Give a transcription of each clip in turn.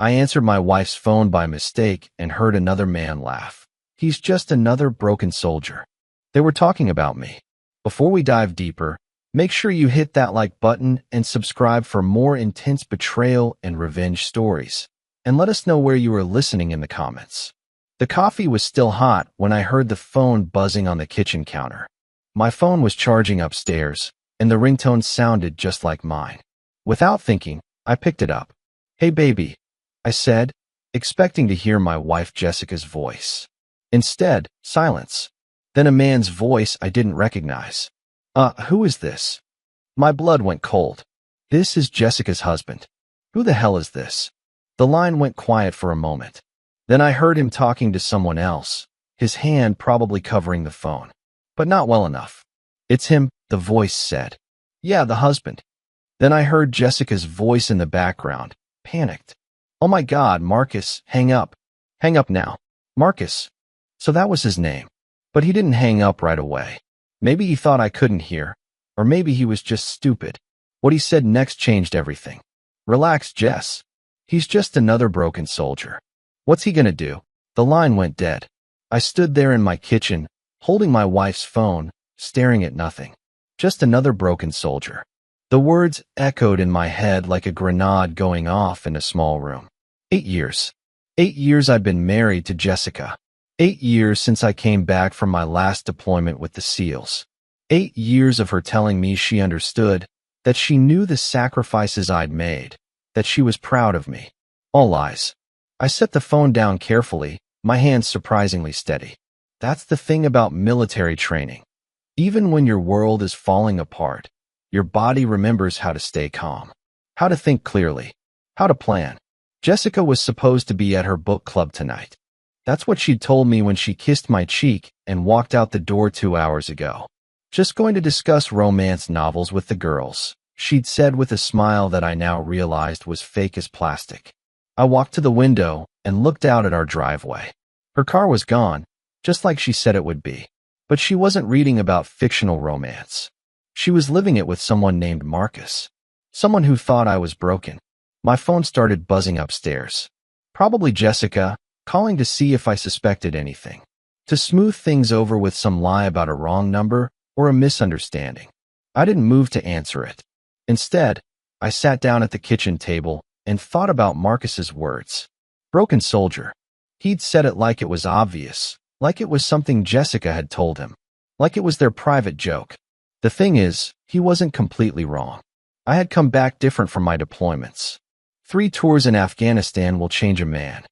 I answered my wife's phone by mistake and heard another man laugh. He's just another broken soldier. They were talking about me. Before we dive deeper, make sure you hit that like button and subscribe for more intense betrayal and revenge stories. And let us know where you are listening in the comments. The coffee was still hot when I heard the phone buzzing on the kitchen counter. My phone was charging upstairs, and the ringtone sounded just like mine. Without thinking, I picked it up. "Hey baby," I said, expecting to hear my wife Jessica's voice. Instead, silence. Then a man's voice I didn't recognize. Who is this?" My blood went cold. "This is Jessica's husband." "Who the hell is this?" The line went quiet for a moment. Then I heard him talking to someone else, his hand probably covering the phone. But not well enough. "It's him," the voice said. "Yeah, the husband." Then I heard Jessica's voice in the background, panicked. "Oh my God, Marcus, hang up. Hang up now." Marcus. So that was his name. But he didn't hang up right away. Maybe he thought I couldn't hear, or maybe he was just stupid. What he said next changed everything. "Relax, Jess. He's just another broken soldier. What's he gonna do?" The line went dead. I stood there in my kitchen, holding my wife's phone, staring at nothing. Just another broken soldier. The words echoed in my head like a grenade going off in a small room. 8 years. 8 years I've been married to Jessica. 8 years since I came back from my last deployment with the SEALs. 8 years of her telling me she understood, that she knew the sacrifices I'd made, that she was proud of me. All lies. I set the phone down carefully, my hands surprisingly steady. That's the thing about military training. Even when your world is falling apart, your body remembers how to stay calm, how to think clearly, how to plan. Jessica was supposed to be at her book club tonight. That's what she'd told me when she kissed my cheek and walked out the door 2 hours ago. "Just going to discuss romance novels with the girls," she'd said with a smile that I now realized was fake as plastic. I walked to the window and looked out at our driveway. Her car was gone, just like she said it would be. But she wasn't reading about fictional romance. She was living it with someone named Marcus. Someone who thought I was broken. My phone started buzzing upstairs. Probably Jessica, calling to see if I suspected anything. To smooth things over with some lie about a wrong number or a misunderstanding. I didn't move to answer it. Instead, I sat down at the kitchen table and thought about Marcus's words. Broken soldier. He'd said it like it was obvious, like it was something Jessica had told him, like it was their private joke. The thing is, he wasn't completely wrong. I had come back different from my deployments. 3 tours in Afghanistan will change a man.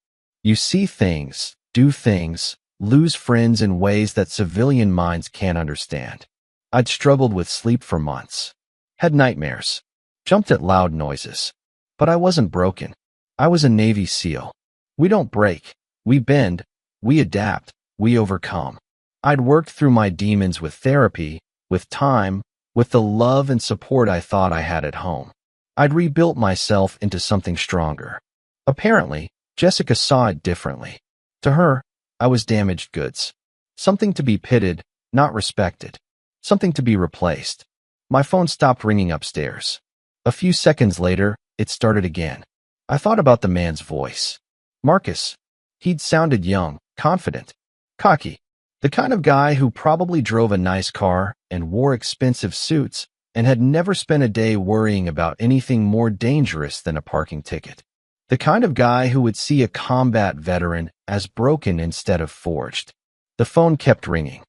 You see things, do things, lose friends in ways that civilian minds can't understand. I'd struggled with sleep for months. Had nightmares. Jumped at loud noises. But I wasn't broken. I was a Navy SEAL. We don't break. We bend. We adapt. We overcome. I'd worked through my demons with therapy, with time, with the love and support I thought I had at home. I'd rebuilt myself into something stronger. Apparently, Jessica saw it differently. To her, I was damaged goods. Something to be pitted, not respected. Something to be replaced. My phone stopped ringing upstairs. A few seconds later, it started again. I thought about the man's voice. Marcus. He'd sounded young, confident, cocky. The kind of guy who probably drove a nice car and wore expensive suits and had never spent a day worrying about anything more dangerous than a parking ticket. The kind of guy who would see a combat veteran as broken instead of forged. The phone kept ringing.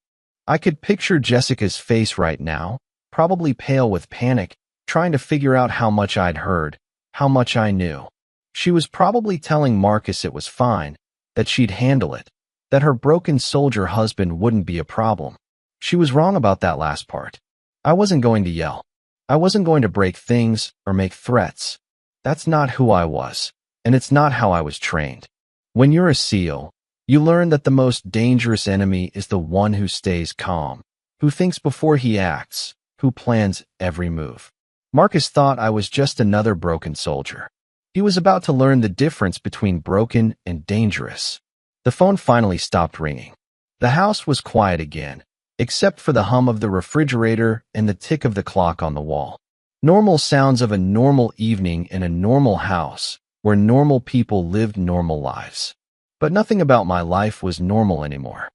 I could picture Jessica's face right now, probably pale with panic, trying to figure out how much I'd heard, how much I knew. She was probably telling Marcus it was fine, that she'd handle it, that her broken soldier husband wouldn't be a problem. She was wrong about that last part. I wasn't going to yell. I wasn't going to break things or make threats. That's not who I was, and it's not how I was trained. When you're a SEAL, you learn that the most dangerous enemy is the one who stays calm, who thinks before he acts, who plans every move. Marcus thought I was just another broken soldier. He was about to learn the difference between broken and dangerous. The phone finally stopped ringing. The house was quiet again, except for the hum of the refrigerator and the tick of the clock on the wall. Normal sounds of a normal evening in a normal house, where normal people lived normal lives. But nothing about my life was normal anymore.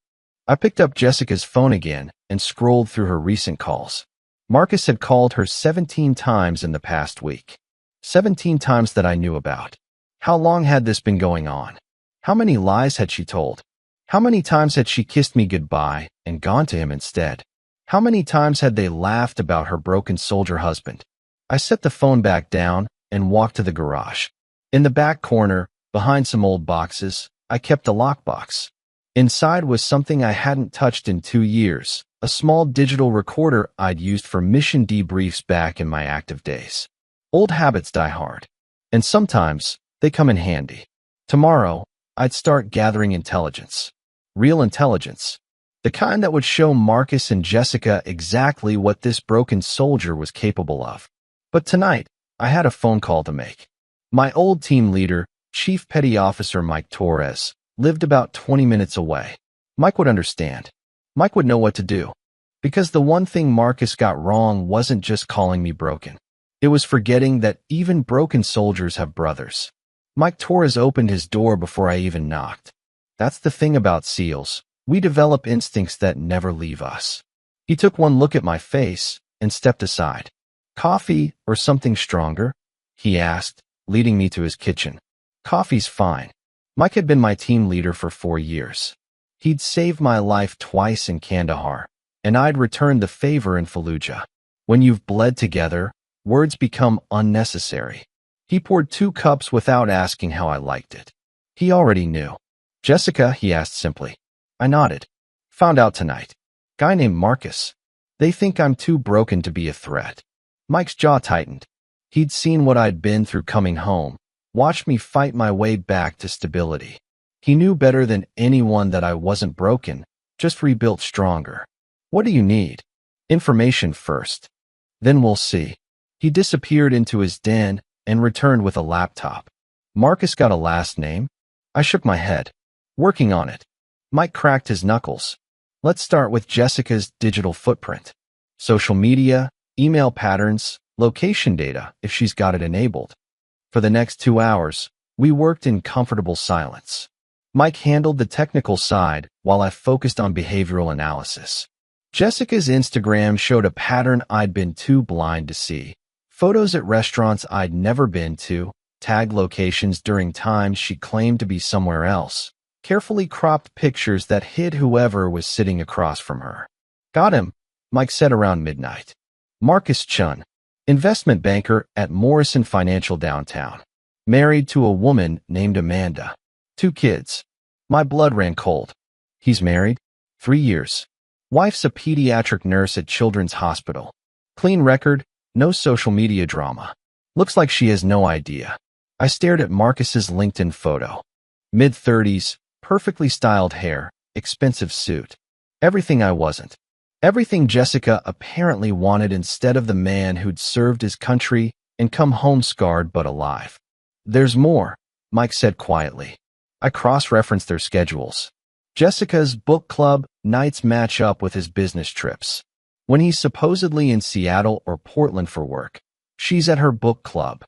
I picked up Jessica's phone again and scrolled through her recent calls. Marcus had called her 17 times in the past week. 17 times that I knew about. How long had this been going on? How many lies had she told? How many times had she kissed me goodbye and gone to him instead? How many times had they laughed about her broken soldier husband? I set the phone back down and walked to the garage. In the back corner, behind some old boxes, I kept a lockbox. Inside was something I hadn't touched in 2 years, a small digital recorder I'd used for mission debriefs back in my active days. Old habits die hard, and sometimes they come in handy. Tomorrow, I'd start gathering intelligence. Real intelligence. The kind that would show Marcus and Jessica exactly what this broken soldier was capable of. But tonight, I had a phone call to make. My old team leader, Chief Petty Officer Mike Torres, lived about 20 minutes away. Mike would understand. Mike would know what to do. Because the one thing Marcus got wrong wasn't just calling me broken. It was forgetting that even broken soldiers have brothers. Mike Torres opened his door before I even knocked. That's the thing about SEALs. We develop instincts that never leave us. He took one look at my face and stepped aside. "Coffee or something stronger?" he asked, leading me to his kitchen. "Coffee's fine." Mike had been my team leader for 4 years. He'd saved my life twice in Kandahar, and I'd returned the favor in Fallujah. When you've bled together, words become unnecessary. He poured 2 cups without asking how I liked it. He already knew. "Jessica?" he asked simply. I nodded. "Found out tonight. Guy named Marcus. They think I'm too broken to be a threat." Mike's jaw tightened. He'd seen what I'd been through coming home, watched me fight my way back to stability. He knew better than anyone that I wasn't broken, just rebuilt stronger. "What do you need?" "Information first. Then we'll see." He disappeared into his den and returned with a laptop. "Marcus got a last name?" I shook my head. "Working on it." Mike cracked his knuckles. "Let's start with Jessica's digital footprint. Social media, email patterns, location data, if she's got it enabled." For the next 2 hours, we worked in comfortable silence. Mike handled the technical side while I focused on behavioral analysis. Jessica's Instagram showed a pattern I'd been too blind to see. Photos at restaurants I'd never been to, tagged locations during times she claimed to be somewhere else, carefully cropped pictures that hid whoever was sitting across from her. "Got him," Mike said around midnight. Marcus Chun, investment banker at Morrison Financial downtown. Married to a woman named Amanda. 2 kids. My blood ran cold. He's married? 3 years. Wife's a pediatric nurse at Children's Hospital. Clean record, no social media drama. Looks like she has no idea. I stared at Marcus's LinkedIn photo. Mid-30s, perfectly styled hair, expensive suit. Everything I wasn't. Everything Jessica apparently wanted instead of the man who'd served his country and come home scarred but alive. "There's more," Mike said quietly. I cross-referenced their schedules. Jessica's book club nights match up with his business trips. When he's supposedly in Seattle or Portland for work, she's at her book club.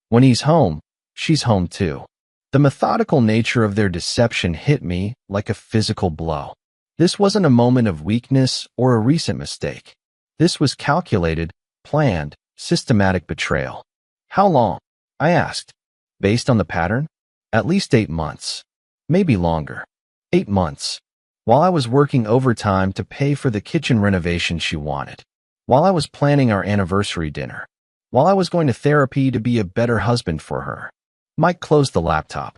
When he's home, she's home too. The methodical nature of their deception hit me like a physical blow. This wasn't a moment of weakness or a recent mistake. This was calculated, planned, systematic betrayal. "How long?" I asked. "Based on the pattern?" "At least 8 months. Maybe longer." 8 months. While I was working overtime to pay for the kitchen renovation she wanted. While I was planning our anniversary dinner. While I was going to therapy to be a better husband for her. Mike closed the laptop.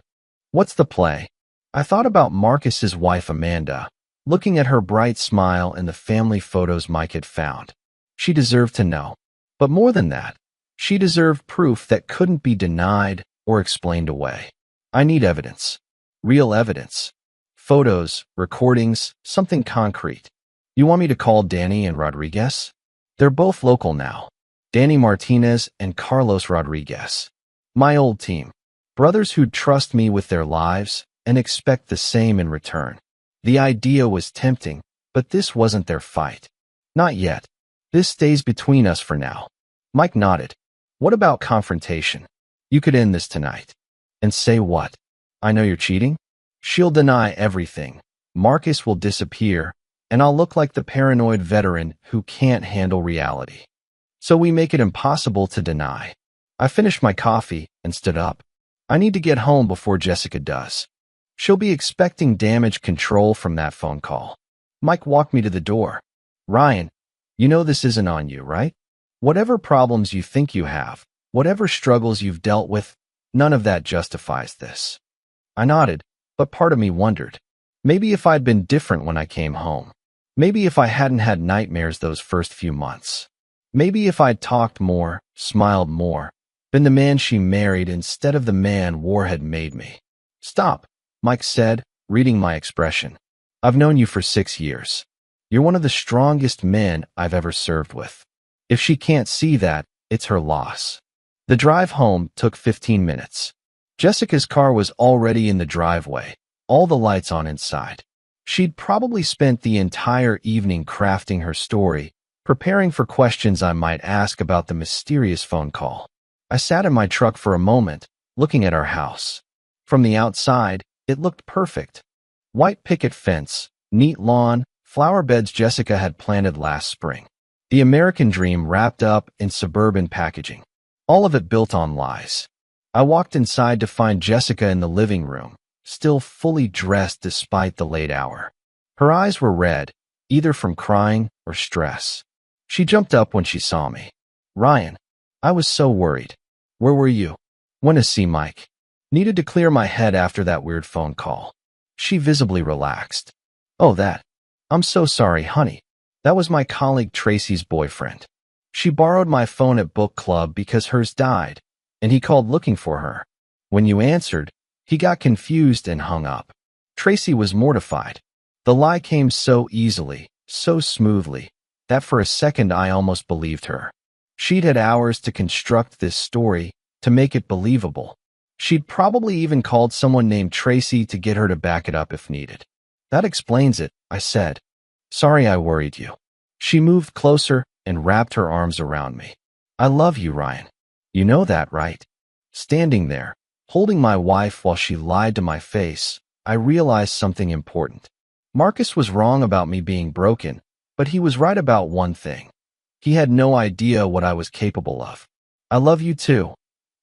"What's the play?" I thought about Marcus's wife Amanda, looking at her bright smile and the family photos Mike had found. She deserved to know. But more than that, she deserved proof that couldn't be denied or explained away. I need evidence. Real evidence. Photos, recordings, something concrete. "You want me to call Danny and Rodriguez?" They're both local now. Danny Martinez and Carlos Rodriguez. My old team. Brothers who'd trust me with their lives and expect the same in return. The idea was tempting, but this wasn't their fight. Not yet. This stays between us for now. Mike nodded. "What about confrontation? You could end this tonight." And say what? I know you're cheating? She'll deny everything. Marcus will disappear, and I'll look like the paranoid veteran who can't handle reality. So we make it impossible to deny. I finished my coffee and stood up. I need to get home before Jessica does. She'll be expecting damage control from that phone call. Mike walked me to the door. Ryan, you know this isn't on you, right? Whatever problems you think you have, whatever struggles you've dealt with, none of that justifies this. I nodded, but part of me wondered. Maybe if I'd been different when I came home. Maybe if I hadn't had nightmares those first few months. Maybe if I'd talked more, smiled more, been the man she married instead of the man war had made me. Stop, Mike said, reading my expression. I've known you for 6 years. You're one of the strongest men I've ever served with. If she can't see that, it's her loss. The drive home took 15 minutes. Jessica's car was already in the driveway, all the lights on inside. She'd probably spent the entire evening crafting her story, preparing for questions I might ask about the mysterious phone call. I sat in my truck for a moment, looking at our house. From the outside, it looked perfect. White picket fence, neat lawn, flower beds Jessica had planted last spring. The American dream wrapped up in suburban packaging. All of it built on lies. I walked inside to find Jessica in the living room, still fully dressed despite the late hour. Her eyes were red, either from crying or stress. She jumped up when she saw me. Ryan, I was so worried. Where were you? Went to see Mike. Needed to clear my head after that weird phone call. She visibly relaxed. Oh, that. I'm so sorry, honey. That was my colleague Tracy's boyfriend. She borrowed my phone at book club because hers died, and he called looking for her. When you answered, he got confused and hung up. Tracy was mortified. The lie came so easily, so smoothly, that for a second I almost believed her. She'd had hours to construct this story, to make it believable. She'd probably even called someone named Tracy to get her to back it up if needed. That explains it, I said. Sorry I worried you. She moved closer and wrapped her arms around me. I love you, Ryan. You know that, right? Standing there, holding my wife while she lied to my face, I realized something important. Marcus was wrong about me being broken, but he was right about one thing. He had no idea what I was capable of. I love you too,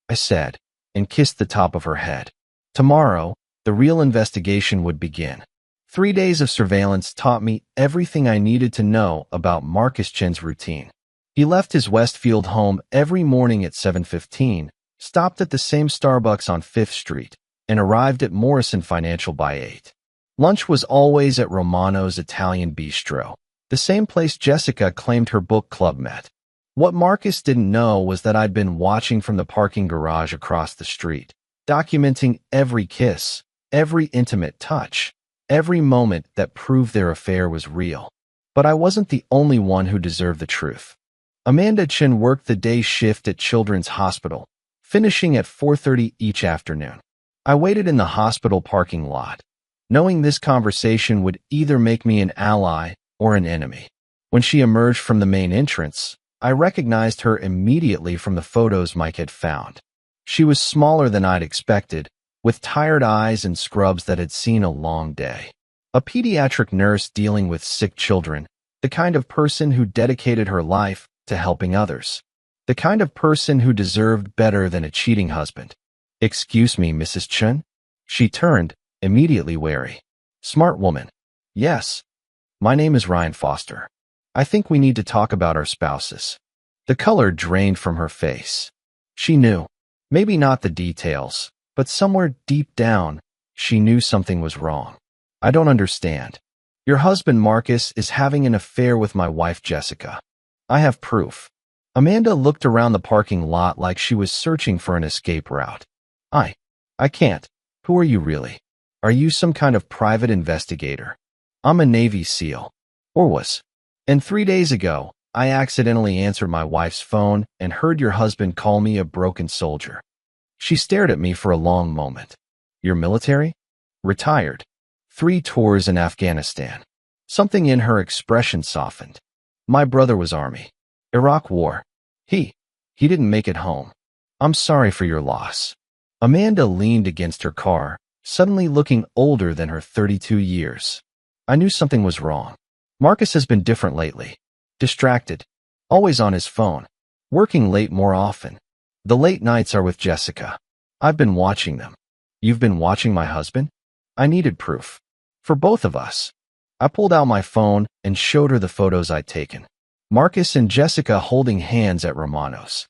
I said, and kissed the top of her head. Tomorrow, the real investigation would begin. 3 days of surveillance taught me everything I needed to know about Marcus Chen's routine. He left his Westfield home every morning at 7:15, stopped at the same Starbucks on 5th Street, and arrived at Morrison Financial by 8. Lunch was always at Romano's Italian Bistro, the same place Jessica claimed her book club met. What Marcus didn't know was that I'd been watching from the parking garage across the street, documenting every kiss, every intimate touch, every moment that proved their affair was real. But I wasn't the only one who deserved the truth. Amanda Chen worked the day shift at Children's Hospital, finishing at 4:30 each afternoon. I waited in the hospital parking lot, knowing this conversation would either make me an ally or an enemy. When she emerged from the main entrance, I recognized her immediately from the photos Mike had found. She was smaller than I'd expected, with tired eyes and scrubs that had seen a long day. A pediatric nurse dealing with sick children, the kind of person who dedicated her life to helping others. The kind of person who deserved better than a cheating husband. Excuse me, Mrs. Chen? She turned, immediately wary. Smart woman. Yes. My name is Ryan Foster. I think we need to talk about our spouses. The color drained from her face. She knew. Maybe not the details, but somewhere deep down, she knew something was wrong. I don't understand. Your husband Marcus is having an affair with my wife Jessica. I have proof. Amanda looked around the parking lot like she was searching for an escape route. I can't. Who are you really? Are you some kind of private investigator? I'm a Navy SEAL. Or was. And 3 days ago, I accidentally answered my wife's phone and heard your husband call me a broken soldier. She stared at me for a long moment. You're military? Retired. 3 tours in Afghanistan. Something in her expression softened. My brother was Army. Iraq War. He didn't make it home. I'm sorry for your loss. Amanda leaned against her car, suddenly looking older than her 32 years. I knew something was wrong. Marcus has been different lately. Distracted. Always on his phone. Working late more often. The late nights are with Jessica. I've been watching them. You've been watching my husband? I needed proof. For both of us. I pulled out my phone and showed her the photos I'd taken. Marcus and Jessica holding hands at Romano's.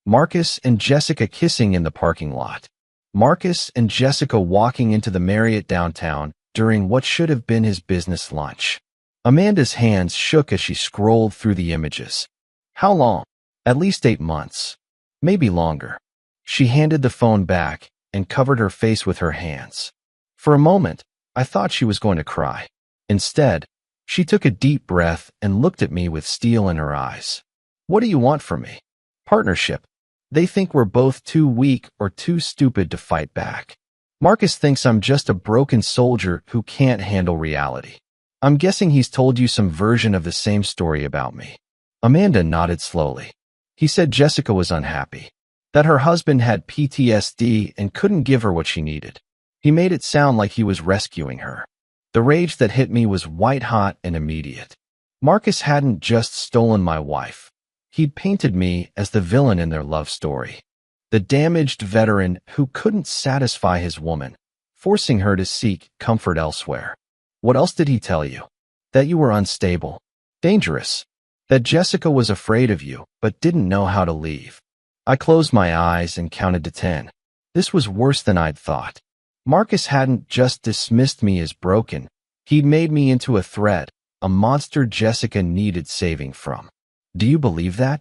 Marcus and Jessica kissing in the parking lot. Marcus and Jessica walking into the Marriott downtown during what should have been his business lunch. Amanda's hands shook as she scrolled through the images. How long? At least 8 months. Maybe longer. She handed the phone back and covered her face with her hands. For a moment, I thought she was going to cry. Instead, she took a deep breath and looked at me with steel in her eyes. What do you want from me? Partnership. They think we're both too weak or too stupid to fight back. Marcus thinks I'm just a broken soldier who can't handle reality. I'm guessing he's told you some version of the same story about me. Amanda nodded slowly. He said Jessica was unhappy, that her husband had PTSD and couldn't give her what she needed. He made it sound like he was rescuing her. The rage that hit me was white-hot and immediate. Marcus hadn't just stolen my wife. He'd painted me as the villain in their love story. The damaged veteran who couldn't satisfy his woman, forcing her to seek comfort elsewhere. What else did he tell you? That you were unstable, dangerous, that Jessica was afraid of you but didn't know how to leave. I closed my eyes and counted to 10. This was worse than I'd thought. Marcus hadn't just dismissed me as broken. He'd made me into a threat, a monster Jessica needed saving from. Do you believe that?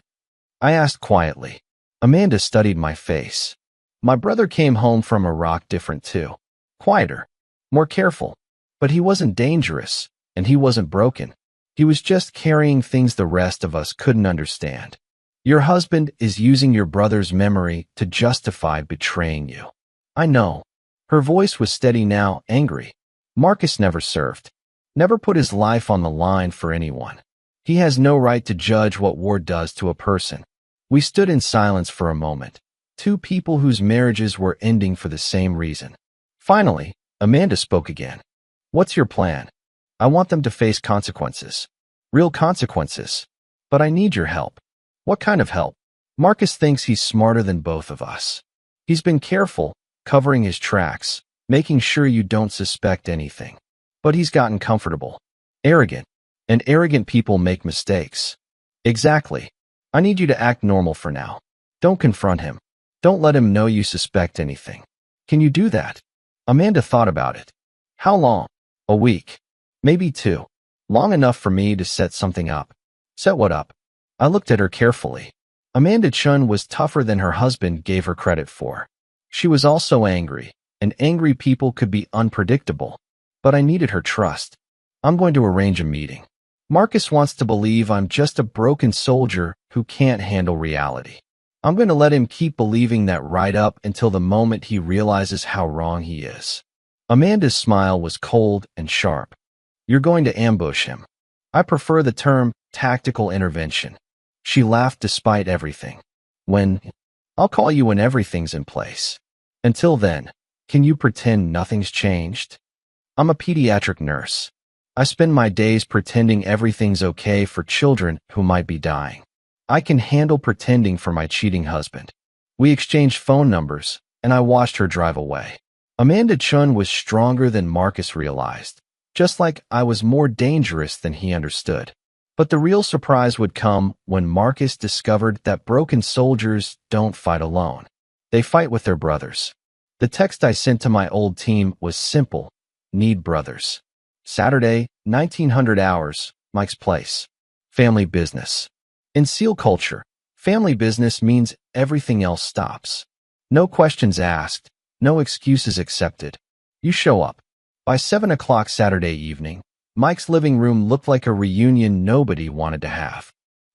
I asked quietly. Amanda studied my face. My brother came home from Iraq different too. Quieter, more careful. But he wasn't dangerous, and he wasn't broken. He was just carrying things the rest of us couldn't understand. Your husband is using your brother's memory to justify betraying you. I know. Her voice was steady now, angry. Marcus never served. Never put his life on the line for anyone. He has no right to judge what war does to a person. We stood in silence for a moment. Two people whose marriages were ending for the same reason. Finally, Amanda spoke again. What's your plan? I want them to face consequences. Real consequences. But I need your help. What kind of help? Marcus thinks he's smarter than both of us. He's been careful, covering his tracks, making sure you don't suspect anything. But he's gotten comfortable. Arrogant. And arrogant people make mistakes. Exactly. I need you to act normal for now. Don't confront him. Don't let him know you suspect anything. Can you do that? Amanda thought about it. How long? A week. Maybe 2. Long enough for me to set something up. Set what up? I looked at her carefully. Amanda Chun was tougher than her husband gave her credit for. She was also angry, and angry people could be unpredictable. But I needed her trust. I'm going to arrange a meeting. Marcus wants to believe I'm just a broken soldier who can't handle reality. I'm going to let him keep believing that right up until the moment he realizes how wrong he is. Amanda's smile was cold and sharp. You're going to ambush him. I prefer the term tactical intervention. She laughed despite everything. I'll call you when everything's in place. Until then, can you pretend nothing's changed? I'm a pediatric nurse. I spend my days pretending everything's okay for children who might be dying. I can handle pretending for my cheating husband. We exchanged phone numbers, and I watched her drive away. Amanda Chun was stronger than Marcus realized, just like I was more dangerous than he understood. But the real surprise would come when Marcus discovered that broken soldiers don't fight alone. They fight with their brothers. The text I sent to my old team was simple. Need brothers. Saturday, 1900 hours, Mike's place. Family business. In SEAL culture, family business means everything else stops. No questions asked, no excuses accepted. You show up. By 7 o'clock Saturday evening, Mike's living room looked like a reunion nobody wanted to have.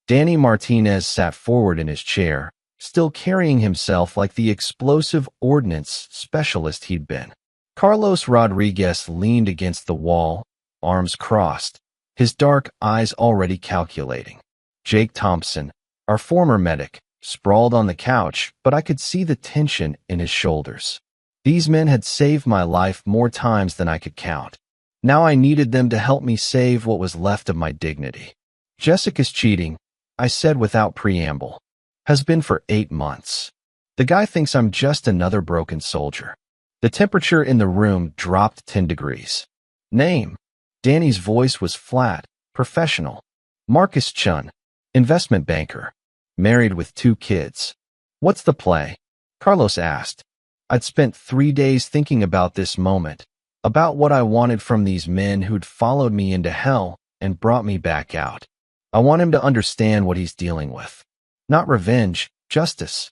Danny Martinez sat forward in his chair, still carrying himself like the explosive ordnance specialist he'd been. Carlos Rodriguez leaned against the wall, arms crossed, his dark eyes already calculating. Jake Thompson, our former medic, sprawled on the couch, but I could see the tension in his shoulders. These men had saved my life more times than I could count. Now I needed them to help me save what was left of my dignity. Jessica's cheating, I said without preamble. Has been for 8 months. The guy thinks I'm just another broken soldier. The temperature in the room dropped 10 degrees. Name? Danny's voice was flat, professional. Marcus Chun, investment banker. Married with 2 kids. What's the play? Carlos asked. I'd spent 3 days thinking about this moment, about what I wanted from these men who'd followed me into hell and brought me back out. I want him to understand what he's dealing with. Not revenge, justice.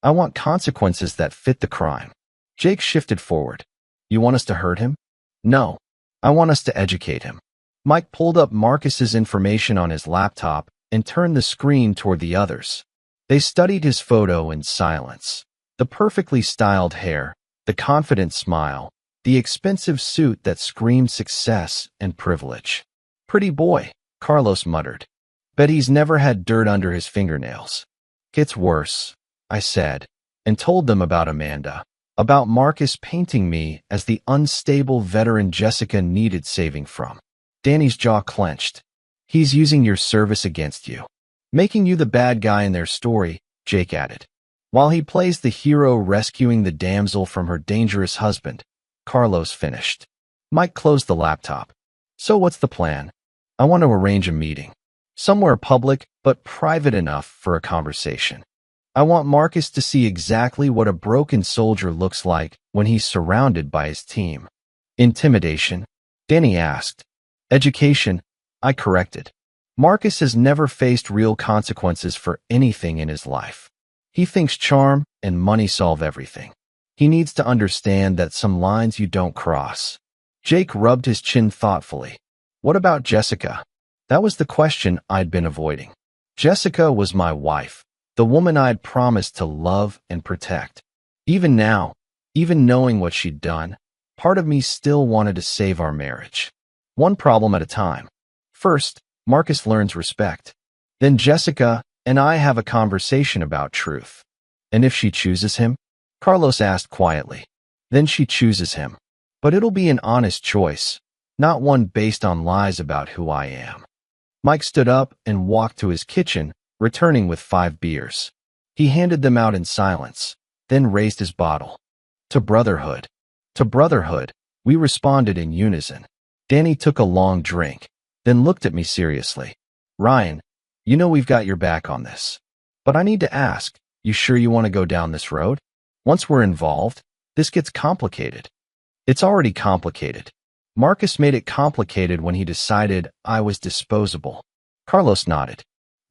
I want consequences that fit the crime. Jake shifted forward. You want us to hurt him? No. I want us to educate him. Mike pulled up Marcus's information on his laptop and turned the screen toward the others. They studied his photo in silence. The perfectly styled hair, the confident smile, the expensive suit that screamed success and privilege. Pretty boy, Carlos muttered. Bet he's never had dirt under his fingernails. Gets worse, I said, and told them about Amanda, about Marcus painting me as the unstable veteran Jessica needed saving from. Danny's jaw clenched. He's using your service against you. Making you the bad guy in their story, Jake added. While he plays the hero rescuing the damsel from her dangerous husband, Carlos finished. Mike closed the laptop. So what's the plan? I want to arrange a meeting. Somewhere public, but private enough for a conversation. I want Marcus to see exactly what a broken soldier looks like when he's surrounded by his team. Intimidation? Danny asked. Education? I corrected. Marcus has never faced real consequences for anything in his life. He thinks charm and money solve everything. He needs to understand that some lines you don't cross. Jake rubbed his chin thoughtfully. What about Jessica? That was the question I'd been avoiding. Jessica was my wife, the woman I'd promised to love and protect. Even now, even knowing what she'd done, part of me still wanted to save our marriage. One problem at a time. First, Marcus learns respect. Then Jessica and I have a conversation about truth. And if she chooses him? Carlos asked quietly. Then she chooses him. But it'll be an honest choice, not one based on lies about who I am. Mike stood up and walked to his kitchen, returning with 5 beers. He handed them out in silence, then raised his bottle. To brotherhood. To brotherhood, we responded in unison. Danny took a long drink, then looked at me seriously. Ryan, you know we've got your back on this. But I need to ask, you sure you want to go down this road? Once we're involved, this gets complicated. It's already complicated. Marcus made it complicated when he decided I was disposable. Carlos nodded.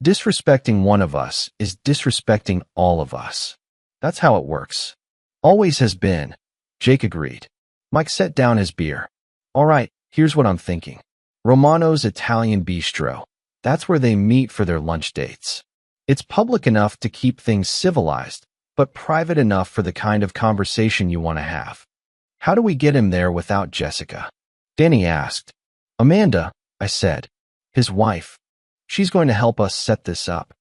Disrespecting one of us is disrespecting all of us. That's how it works. Always has been. Jake agreed. Mike set down his beer. All right, here's what I'm thinking. Romano's Italian Bistro. That's where they meet for their lunch dates. It's public enough to keep things civilized, but private enough for the kind of conversation you want to have. How do we get him there without Jessica? Danny asked. Amanda, I said. His wife. She's going to help us set this up.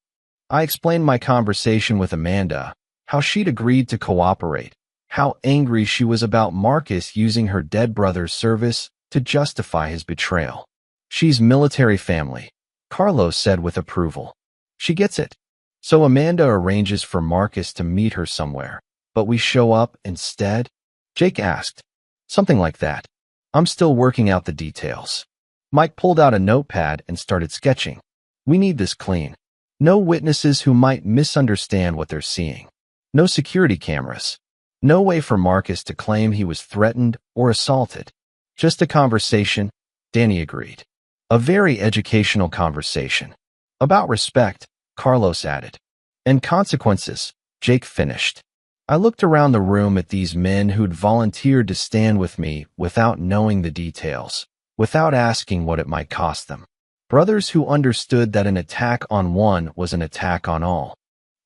I explained my conversation with Amanda, how she'd agreed to cooperate, how angry she was about Marcus using her dead brother's service to justify his betrayal. She's military family, Carlos said with approval. She gets it. So Amanda arranges for Marcus to meet her somewhere, but we show up instead? Jake asked. Something like that. I'm still working out the details. Mike pulled out a notepad and started sketching. We need this clean. No witnesses who might misunderstand what they're seeing. No security cameras. No way for Marcus to claim he was threatened or assaulted. Just a conversation, Danny agreed. A very educational conversation. About respect, Carlos added. And consequences, Jake finished. I looked around the room at these men who'd volunteered to stand with me without knowing the details, without asking what it might cost them. Brothers who understood that an attack on one was an attack on all.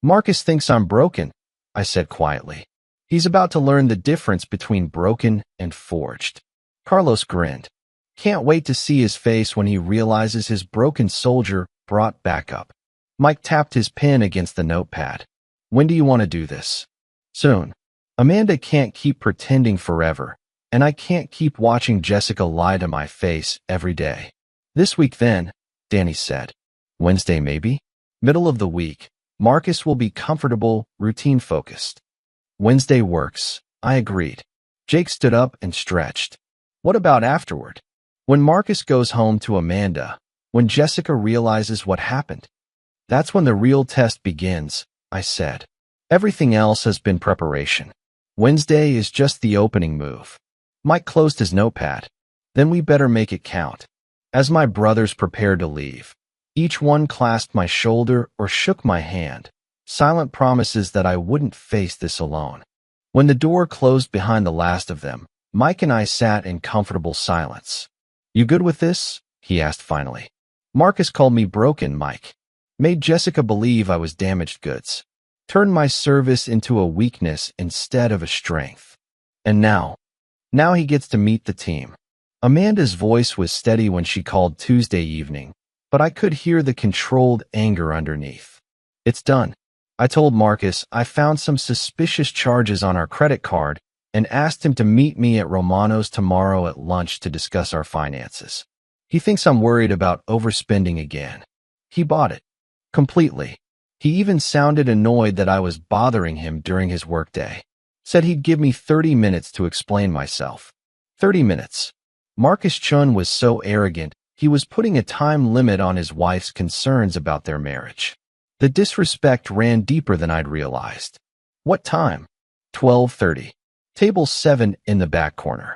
Marcus thinks I'm broken, I said quietly. He's about to learn the difference between broken and forged. Carlos grinned. Can't wait to see his face when he realizes his broken soldier brought back up. Mike tapped his pen against the notepad. When do you want to do this? Soon. Amanda can't keep pretending forever, and I can't keep watching Jessica lie to my face every day. This week then, Danny said. Wednesday maybe? Middle of the week. Marcus will be comfortable, routine-focused. Wednesday works, I agreed. Jake stood up and stretched. What about afterward? When Marcus goes home to Amanda, when Jessica realizes what happened? That's when the real test begins, I said. Everything else has been preparation. Wednesday is just the opening move. Mike closed his notepad. Then we better make it count. As my brothers prepared to leave, each one clasped my shoulder or shook my hand, silent promises that I wouldn't face this alone. When the door closed behind the last of them, Mike and I sat in comfortable silence. You good with this? He asked finally. Marcus called me broken, Mike. Made Jessica believe I was damaged goods. Turned my service into a weakness instead of a strength. And now he gets to meet the team. Amanda's voice was steady when she called Tuesday evening, but I could hear the controlled anger underneath. It's done. I told Marcus I found some suspicious charges on our credit card and asked him to meet me at Romano's tomorrow at lunch to discuss our finances. He thinks I'm worried about overspending again. He bought it. Completely. He even sounded annoyed that I was bothering him during his workday. Said he'd give me 30 minutes to explain myself. 30 minutes. Marcus Chun was so arrogant, he was putting a time limit on his wife's concerns about their marriage. The disrespect ran deeper than I'd realized. What time? 12:30. Table 7 in the back corner.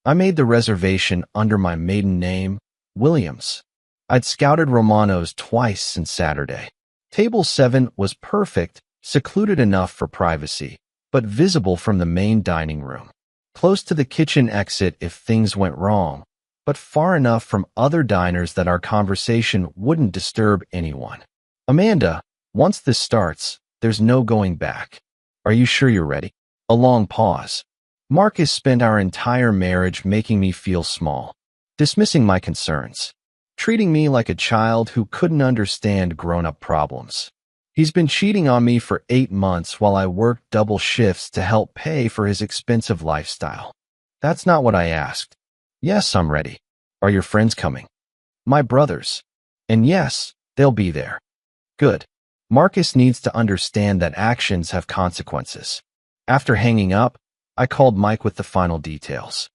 I made the reservation under my maiden name, Williams. I'd scouted Romano's twice since Saturday. Table 7 was perfect, secluded enough for privacy, but visible from the main dining room. Close to the kitchen exit if things went wrong, but far enough from other diners that our conversation wouldn't disturb anyone. Amanda, once this starts, there's no going back. Are you sure you're ready? A long pause. Marcus spent our entire marriage making me feel small, dismissing my concerns, treating me like a child who couldn't understand grown-up problems. He's been cheating on me for 8 months while I worked double shifts to help pay for his expensive lifestyle. That's not what I asked. Yes, I'm ready. Are your friends coming? My brothers. And yes, they'll be there. Good. Marcus needs to understand that actions have consequences. After hanging up, I called Mike with the final details.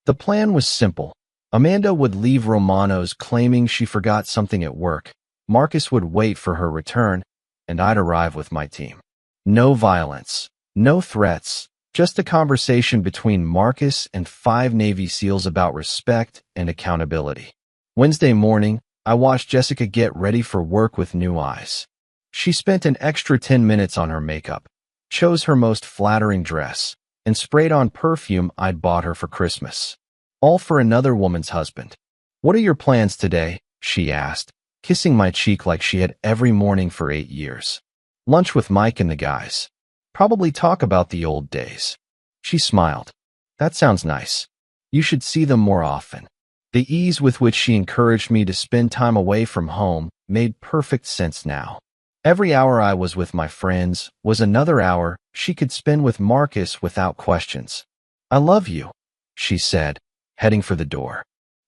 The plan was simple. Amanda would leave Romano's claiming she forgot something at work. Marcus would wait for her return, and I'd arrive with my team. No violence, no threats, just a conversation between Marcus and 5 Navy SEALs about respect and accountability. Wednesday morning, I watched Jessica get ready for work with new eyes. She spent an extra 10 minutes on her makeup, chose her most flattering dress, and sprayed on perfume I'd bought her for Christmas. All for another woman's husband. What are your plans today? She asked, kissing my cheek like she had every morning for 8 years. Lunch with Mike and the guys. Probably talk about the old days. She smiled. That sounds nice. You should see them more often. The ease with which she encouraged me to spend time away from home made perfect sense now. Every hour I was with my friends was another hour she could spend with Marcus without questions. I love you, she said, heading for the door.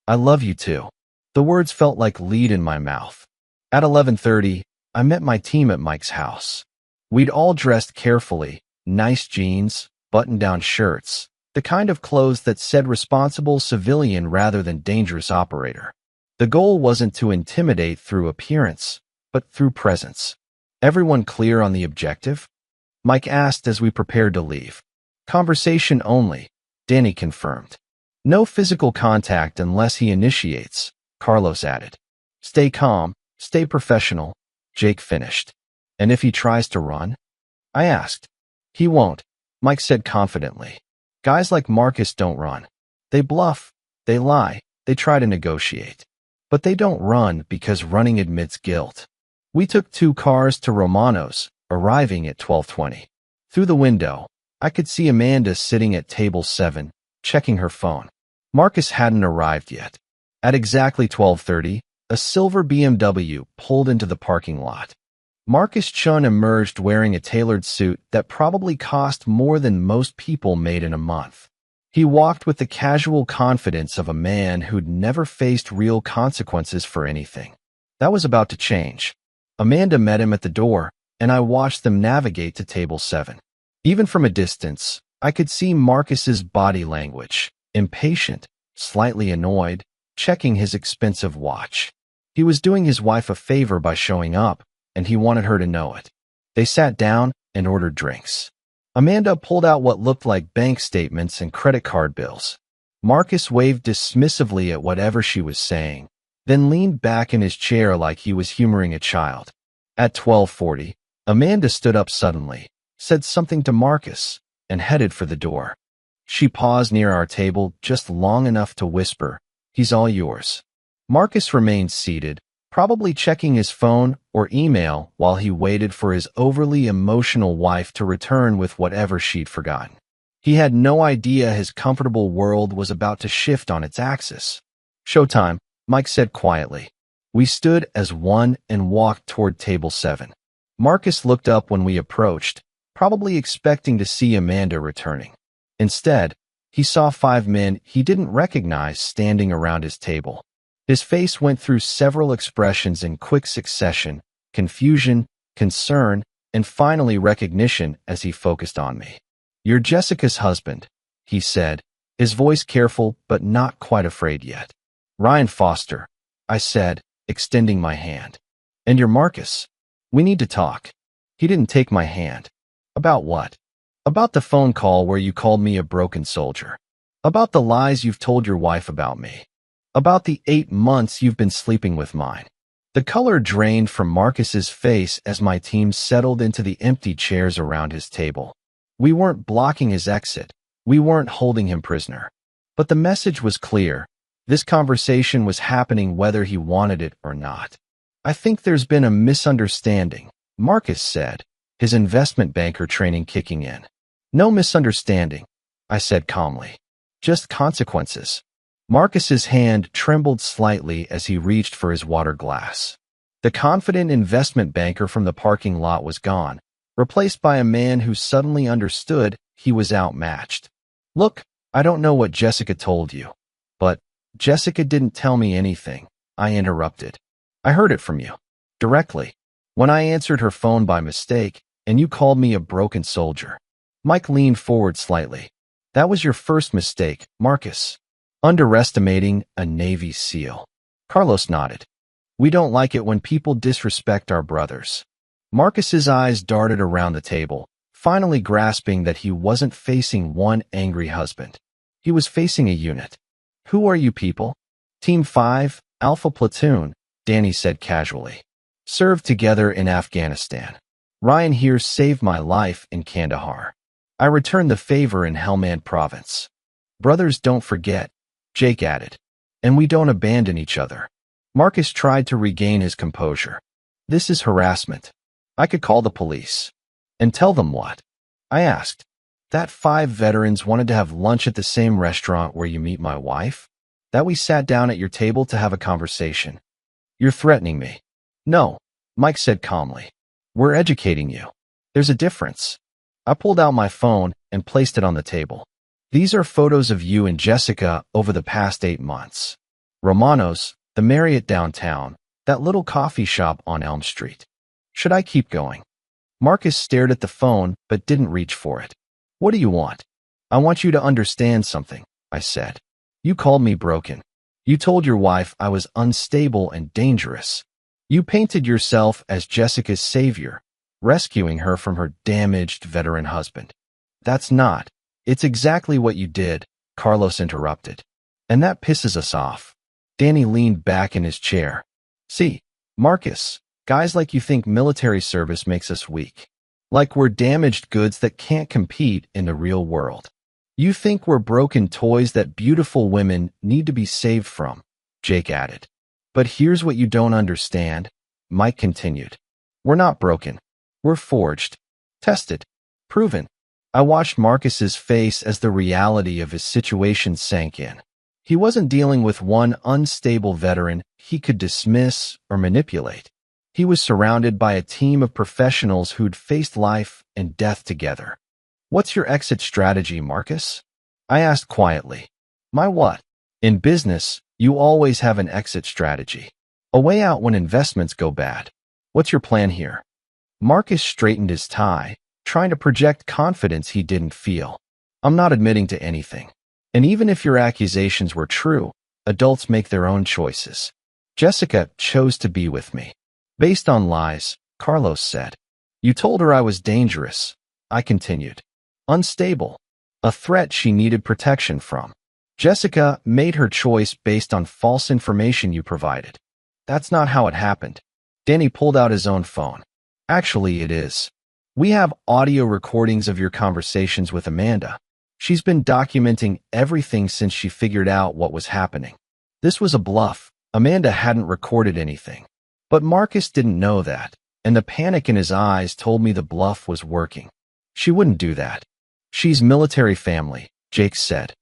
I love you too. The words felt like lead in my mouth. At 11:30, I met my team at Mike's house. We'd all dressed carefully, nice jeans, button-down shirts, the kind of clothes that said responsible civilian rather than dangerous operator. The goal wasn't to intimidate through appearance, but through presence. Everyone clear on the objective? Mike asked as we prepared to leave. Conversation only, Danny confirmed. No physical contact unless he initiates, Carlos added. Stay calm, stay professional, Jake finished. And if he tries to run? I asked. He won't, Mike said confidently. Guys like Marcus don't run. They bluff, they lie, they try to negotiate. But they don't run because running admits guilt. We took 2 cars to Romano's, arriving at 12:20. Through the window, I could see Amanda sitting at table 7, checking her phone. Marcus hadn't arrived yet. At exactly 12:30, a silver BMW pulled into the parking lot. Marcus Chun emerged wearing a tailored suit that probably cost more than most people made in a month. He walked with the casual confidence of a man who'd never faced real consequences for anything. That was about to change. Amanda met him at the door, and I watched them navigate to table 7. Even from a distance, I could see Marcus's body language, impatient, slightly annoyed, checking his expensive watch. He was doing his wife a favor by showing up, and he wanted her to know it. They sat down and ordered drinks. Amanda pulled out what looked like bank statements and credit card bills. Marcus waved dismissively at whatever she was saying, then leaned back in his chair like he was humoring a child. At 12:40, Amanda stood up suddenly, said something to Marcus, and headed for the door. She paused near our table just long enough to whisper, "He's all yours." Marcus remained seated, probably checking his phone or email while he waited for his overly emotional wife to return with whatever she'd forgotten. He had no idea his comfortable world was about to shift on its axis. "Showtime," Mike said quietly. We stood as one and walked toward table 7. Marcus looked up when we approached, probably expecting to see Amanda returning. Instead, he saw 5 men he didn't recognize standing around his table. His face went through several expressions in quick succession: confusion, concern, and finally recognition as he focused on me. "You're Jessica's husband," he said, his voice careful but not quite afraid yet. "Ryan Foster," I said, extending my hand. "And you're Marcus. We need to talk." He didn't take my hand. "About what?" "About the phone call where you called me a broken soldier. About the lies you've told your wife about me. About the 8 months you've been sleeping with mine." The color drained from Marcus's face as my team settled into the empty chairs around his table. We weren't blocking his exit. We weren't holding him prisoner. But the message was clear. This conversation was happening whether he wanted it or not. "I think there's been a misunderstanding," Marcus said, his investment banker training kicking in. "No misunderstanding," I said calmly. "Just consequences." Marcus's hand trembled slightly as he reached for his water glass. The confident investment banker from the parking lot was gone, replaced by a man who suddenly understood he was outmatched. "Look, I don't know what Jessica told you." "But Jessica didn't tell me anything," I interrupted. "I heard it from you. Directly. When I answered her phone by mistake, and you called me a broken soldier." Mike leaned forward slightly. "That was your first mistake, Marcus. Underestimating a Navy SEAL." Carlos nodded. "We don't like it when people disrespect our brothers." Marcus's eyes darted around the table, finally grasping that he wasn't facing one angry husband. He was facing a unit. "Who are you people?" "Team 5, Alpha Platoon," Danny said casually. "Served together in Afghanistan. Ryan here saved my life in Kandahar. I returned the favor in Helmand Province." "Brothers don't forget," Jake added. "And we don't abandon each other." Marcus tried to regain his composure. "This is harassment. I could call the police." "And tell them what?" I asked. "That 5 veterans wanted to have lunch at the same restaurant where you meet my wife? That we sat down at your table to have a conversation?" "You're threatening me." "No," Mike said calmly. "We're educating you. There's a difference." I pulled out my phone and placed it on the table. "These are photos of you and Jessica over the past 8 months. Romano's, the Marriott downtown, that little coffee shop on Elm Street." Should I keep going? Marcus stared at the phone but didn't reach for it. "What do you want?" "I want you to understand something," I said. "You called me broken. You told your wife I was unstable and dangerous. You painted yourself as Jessica's savior, rescuing her from her damaged veteran husband." "That's not. It's exactly what you did," Carlos interrupted. "And that pisses us off." Danny leaned back in his chair. "See, Marcus, guys like you think military service makes us weak. Like we're damaged goods that can't compete in the real world. You think we're broken toys that beautiful women need to be saved from," Jake added. "But here's what you don't understand," Mike continued. "We're not broken. We're forged, tested, proven." I watched Marcus's face as the reality of his situation sank in. He wasn't dealing with one unstable veteran he could dismiss or manipulate. He was surrounded by a team of professionals who'd faced life and death together. "What's your exit strategy, Marcus?" I asked quietly. "My what?" "In business, you always have an exit strategy. A way out when investments go bad. What's your plan here?" Marcus straightened his tie, trying to project confidence he didn't feel. "I'm not admitting to anything. And even if your accusations were true, adults make their own choices. Jessica chose to be with me. Based on lies," Carlos said. "You told her I was dangerous," I continued. "Unstable. A threat she needed protection from. Jessica made her choice based on false information you provided." "That's not how it happened." Danny pulled out his own phone. "Actually, it is. We have audio recordings of your conversations with Amanda. She's been documenting everything since she figured out what was happening." This was a bluff. Amanda hadn't recorded anything. But Marcus didn't know that, and the panic in his eyes told me the bluff was working. "She wouldn't do that. She's military family," Jake said.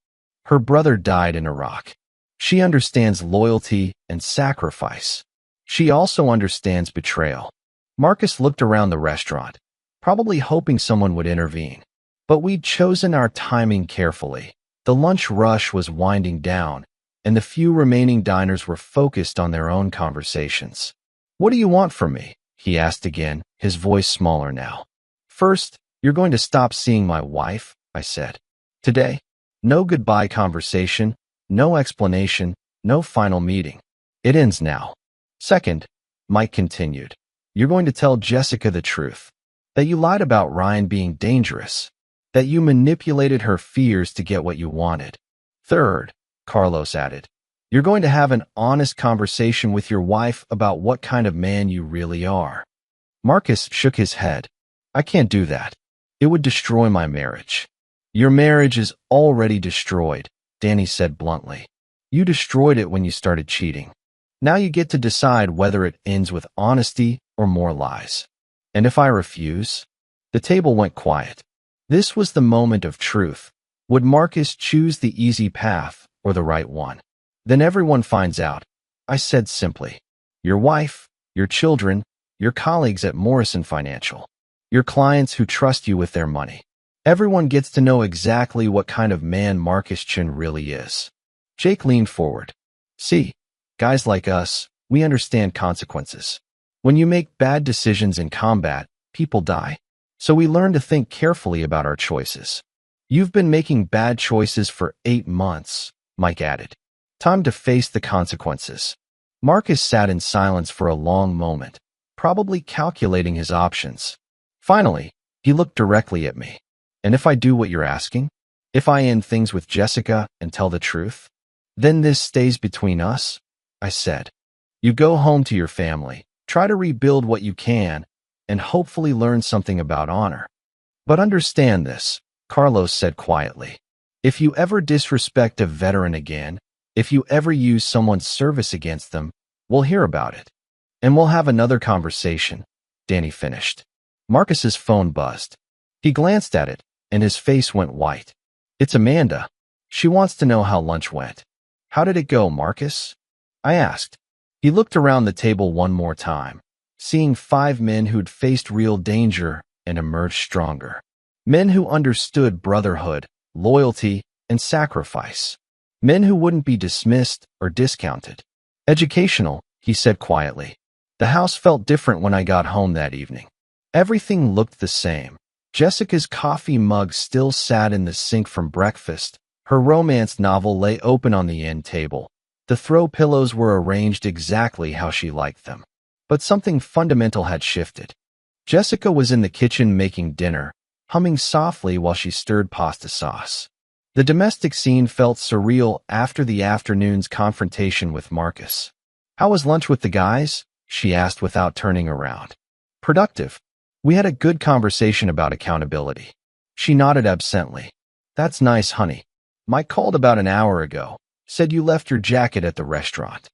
"Her brother died in Iraq. She understands loyalty and sacrifice. She also understands betrayal." Marcus looked around the restaurant, probably hoping someone would intervene. But we'd chosen our timing carefully. The lunch rush was winding down, and the few remaining diners were focused on their own conversations. "What do you want from me?" he asked again, his voice smaller now. "First, you're going to stop seeing my wife," I said. "Today, no goodbye conversation, no explanation, no final meeting. It ends now." "Second," Mike continued, "you're going to tell Jessica the truth. That you lied about Ryan being dangerous. That you manipulated her fears to get what you wanted. Third," Carlos added, "you're going to have an honest conversation with your wife about what kind of man you really are." Marcus shook his head. "I can't do that. It would destroy my marriage." "Your marriage is already destroyed," Danny said bluntly. "You destroyed it when you started cheating. Now you get to decide whether it ends with honesty or more lies." "And if I refuse?" The table went quiet. This was the moment of truth. Would Marcus choose the easy path or the right one? "Then everyone finds out," I said simply. "Your wife, your children, your colleagues at Morrison Financial, your clients who trust you with their money. Everyone gets to know exactly what kind of man Marcus Chin really is." Jake leaned forward. "See, guys like us, we understand consequences. When you make bad decisions in combat, people die. So we learn to think carefully about our choices." "You've been making bad choices for 8 months," Mike added. "Time to face the consequences." Marcus sat in silence for a long moment, probably calculating his options. Finally, he looked directly at me. "And if I do what you're asking? If I end things with Jessica and tell the truth? Then this stays between us?" I said. "You go home to your family, try to rebuild what you can, and hopefully learn something about honor. But understand this," Carlos said quietly. "If you ever disrespect a veteran again, if you ever use someone's service against them, we'll hear about it. And we'll have another conversation," Danny finished. Marcus's phone buzzed. He glanced at it, and his face went white. "It's Amanda. She wants to know how lunch went." "How did it go, Marcus?" I asked. He looked around the table one more time, seeing 5 men who'd faced real danger and emerged stronger. Men who understood brotherhood, loyalty, and sacrifice. Men who wouldn't be dismissed or discounted. "Educational," he said quietly. The house felt different when I got home that evening. Everything looked the same. Jessica's coffee mug still sat in the sink from breakfast. Her romance novel lay open on the end table. The throw pillows were arranged exactly how she liked them. But something fundamental had shifted. Jessica was in the kitchen making dinner, humming softly while she stirred pasta sauce. The domestic scene felt surreal after the afternoon's confrontation with Marcus. "How was lunch with the guys?" she asked without turning around. "Productive. We had a good conversation about accountability." She nodded absently. "That's nice, honey. Mike called about an hour ago. Said you left your jacket at the restaurant."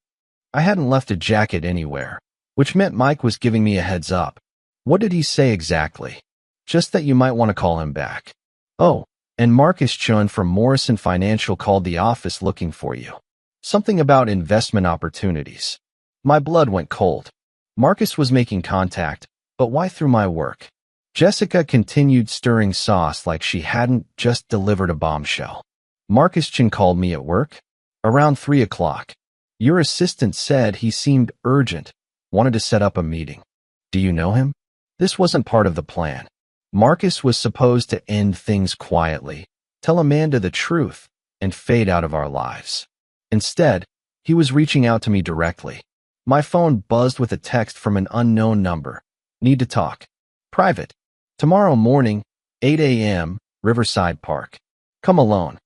I hadn't left a jacket anywhere, which meant Mike was giving me a heads up. "What did he say exactly?" "Just that you might want to call him back." "Oh, and Marcus Chun from Morrison Financial called the office looking for you. Something about investment opportunities." My blood went cold. Marcus was making contact, but why through my work? Jessica continued stirring sauce like she hadn't just delivered a bombshell. Marcus Chin called me at work around 3 o'clock. Your assistant said he seemed urgent, wanted to set up a meeting. Do you know him? This wasn't part of the plan. Marcus was supposed to end things quietly, tell Amanda the truth, and fade out of our lives. Instead, he was reaching out to me directly. My phone buzzed with a text from an unknown number. Need to talk. Private. Tomorrow morning, 8 a.m., Riverside Park. Come alone.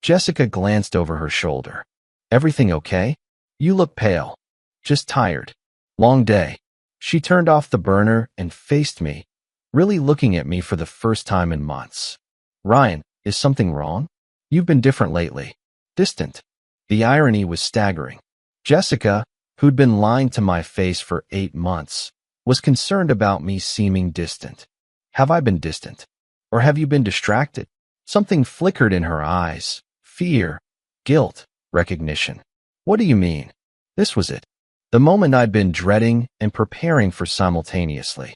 Jessica glanced over her shoulder. Everything okay? You look pale. Just tired. Long day. She turned off the burner and faced me, really looking at me for the first time in months. Ryan, is something wrong? You've been different lately. Distant. The irony was staggering. Jessica, who'd been lying to my face for 8 months, was concerned about me seeming distant. Have I been distant? Or have you been distracted? Something flickered in her eyes. Fear, guilt, recognition. What do you mean? This was it. The moment I'd been dreading and preparing for simultaneously.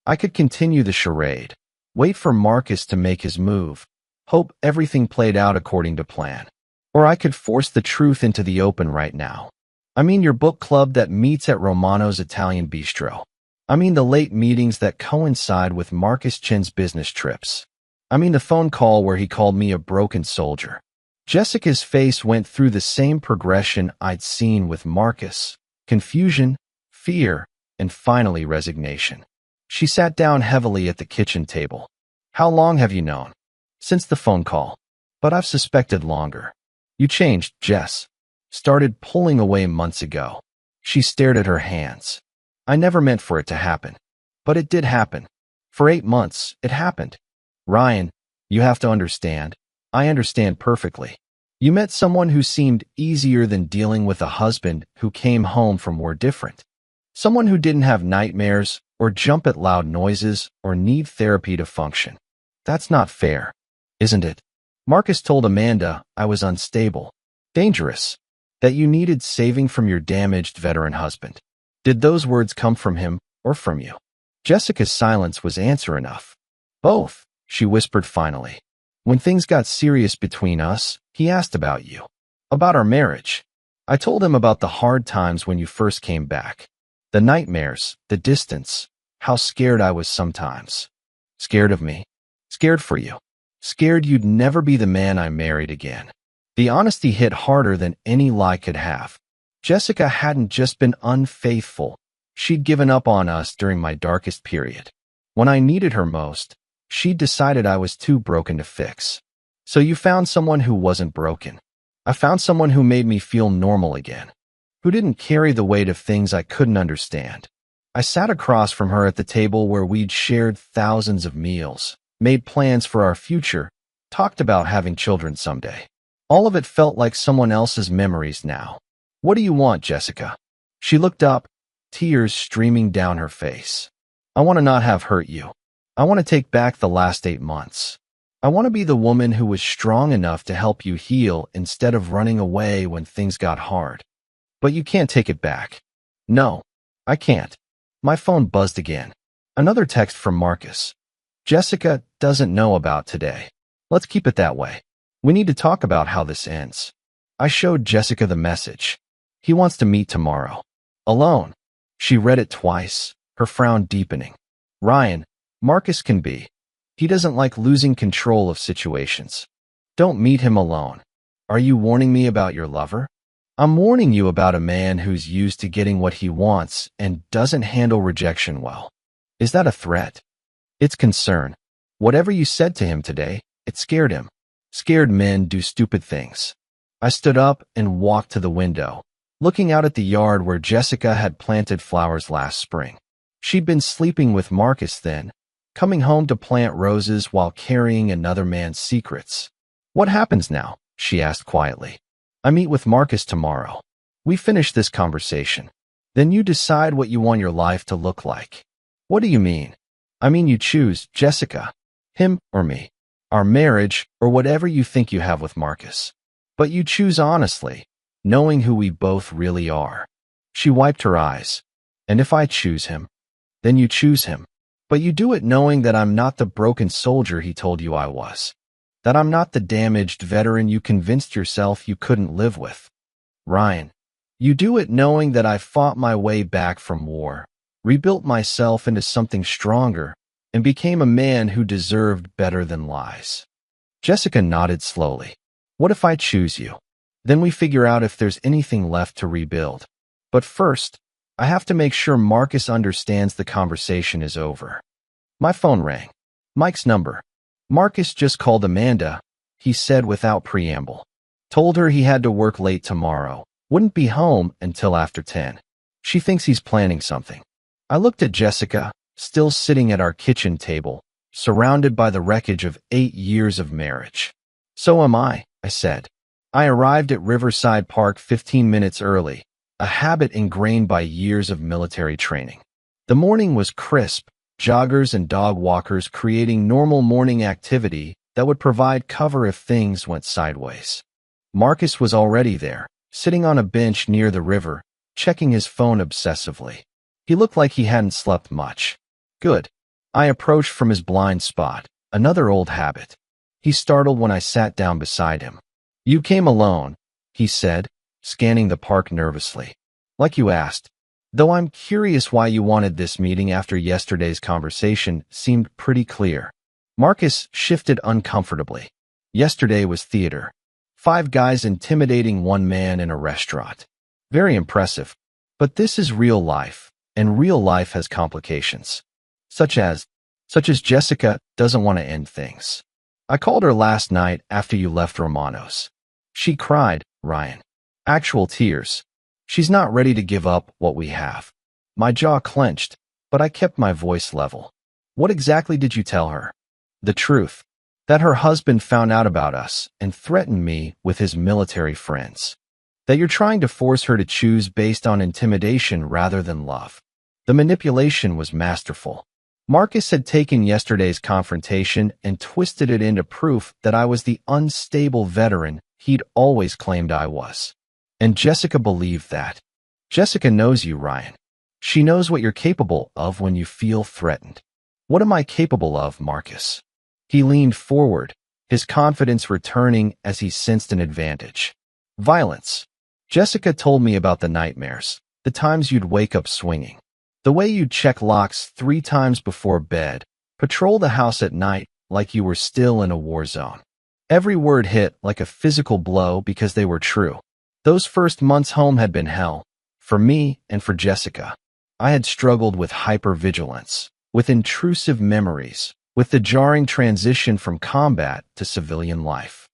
I could continue the charade, wait for Marcus to make his move, hope everything played out according to plan. Or I could force the truth into the open right now. I mean your book club that meets at Romano's Italian Bistro. I mean the late meetings that coincide with Marcus Chin's business trips. I mean the phone call where he called me a broken soldier. Jessica's face went through the same progression I'd seen with Marcus. Confusion, fear, and finally resignation. She sat down heavily at the kitchen table. How long have you known? Since the phone call. But I've suspected longer. You changed, Jess. Started pulling away months ago. She stared at her hands. I never meant for it to happen. But it did happen. For 8 months, it happened. Ryan, you have to understand. I understand perfectly. You met someone who seemed easier than dealing with a husband who came home from war different. Someone who didn't have nightmares, or jump at loud noises, or need therapy to function. That's not fair, isn't it? Marcus told Amanda I was unstable, dangerous, that you needed saving from your damaged veteran husband. Did those words come from him or from you? Jessica's silence was answer enough. Both, she whispered finally. When things got serious between us, he asked about you, about our marriage. I told him about the hard times when you first came back, the nightmares, the distance, how scared I was sometimes. Scared of me, scared for you, scared you'd never be the man I married again. The honesty hit harder than any lie could have. Jessica hadn't just been unfaithful, she'd given up on us during my darkest period. When I needed her most, she'd decided I was too broken to fix. So you found someone who wasn't broken. I found someone who made me feel normal again, who didn't carry the weight of things I couldn't understand. I sat across from her at the table where we'd shared thousands of meals, made plans for our future, talked about having children someday. All of it felt like someone else's memories now. What do you want, Jessica? She looked up, tears streaming down her face. I want to not have hurt you. I want to take back the last 8 months. I want to be the woman who was strong enough to help you heal instead of running away when things got hard. But you can't take it back. No, I can't. My phone buzzed again. Another text from Marcus. Jessica doesn't know about today. Let's keep it that way. We need to talk about how this ends. I showed Jessica the message. He wants to meet tomorrow. Alone. She read it twice, her frown deepening. Ryan, Marcus can be. He doesn't like losing control of situations. Don't meet him alone. Are you warning me about your lover? I'm warning you about a man who's used to getting what he wants and doesn't handle rejection well. Is that a threat? It's concern. Whatever you said to him today, it scared him. Scared men do stupid things. I stood up and walked to the window, looking out at the yard where Jessica had planted flowers last spring. She'd been sleeping with Marcus then, coming home to plant roses while carrying another man's secrets. What happens now? She asked quietly. I meet with Marcus tomorrow. We finish this conversation. Then you decide what you want your life to look like. What do you mean? I mean you choose, Jessica. Him or me. Our marriage or whatever you think you have with Marcus. But you choose honestly, knowing who we both really are. She wiped her eyes. And if I choose him, then you choose him. But you do it knowing that I'm not the broken soldier he told you I was. That I'm not the damaged veteran you convinced yourself you couldn't live with. Ryan, you do it knowing that I fought my way back from war, rebuilt myself into something stronger, and became a man who deserved better than lies. Jessica nodded slowly. What if I choose you? Then we figure out if there's anything left to rebuild. But first, I have to make sure Marcus understands the conversation is over. My phone rang. Mike's number. Marcus just called Amanda, he said without preamble. Told her he had to work late tomorrow. Wouldn't be home until after 10. She thinks he's planning something. I looked at Jessica, still sitting at our kitchen table, surrounded by the wreckage of 8 years of marriage. So am I said. I arrived at Riverside Park 15 minutes early, a habit ingrained by years of military training. The morning was crisp, joggers and dog walkers creating normal morning activity that would provide cover if things went sideways. Marcus was already there, sitting on a bench near the river, checking his phone obsessively. He looked like he hadn't slept much. Good. I approached from his blind spot, another old habit. He startled when I sat down beside him. You came alone, he said, scanning the park nervously. Like you asked. Though I'm curious why you wanted this meeting after yesterday's conversation seemed pretty clear. Marcus shifted uncomfortably. Yesterday was theater. 5 guys intimidating 1 man in a restaurant. Very impressive. But this is real life, and real life has complications. Such as Jessica doesn't want to end things. I called her last night after you left Romano's. She cried, Ryan. Actual tears. She's not ready to give up what we have. My jaw clenched, but I kept my voice level. What exactly did you tell her? The truth. That her husband found out about us and threatened me with his military friends. That you're trying to force her to choose based on intimidation rather than love. The manipulation was masterful. Marcus had taken yesterday's confrontation and twisted it into proof that I was the unstable veteran he'd always claimed I was. And Jessica believed that. Jessica knows you, Ryan. She knows what you're capable of when you feel threatened. What am I capable of, Marcus? He leaned forward, his confidence returning as he sensed an advantage. Violence. Jessica told me about the nightmares, the times you'd wake up swinging. The way you'd check locks 3 times before bed, patrol the house at night like you were still in a war zone. Every word hit like a physical blow because they were true. Those first months home had been hell, for me and for Jessica. I had struggled with hypervigilance, with intrusive memories, with the jarring transition from combat to civilian life.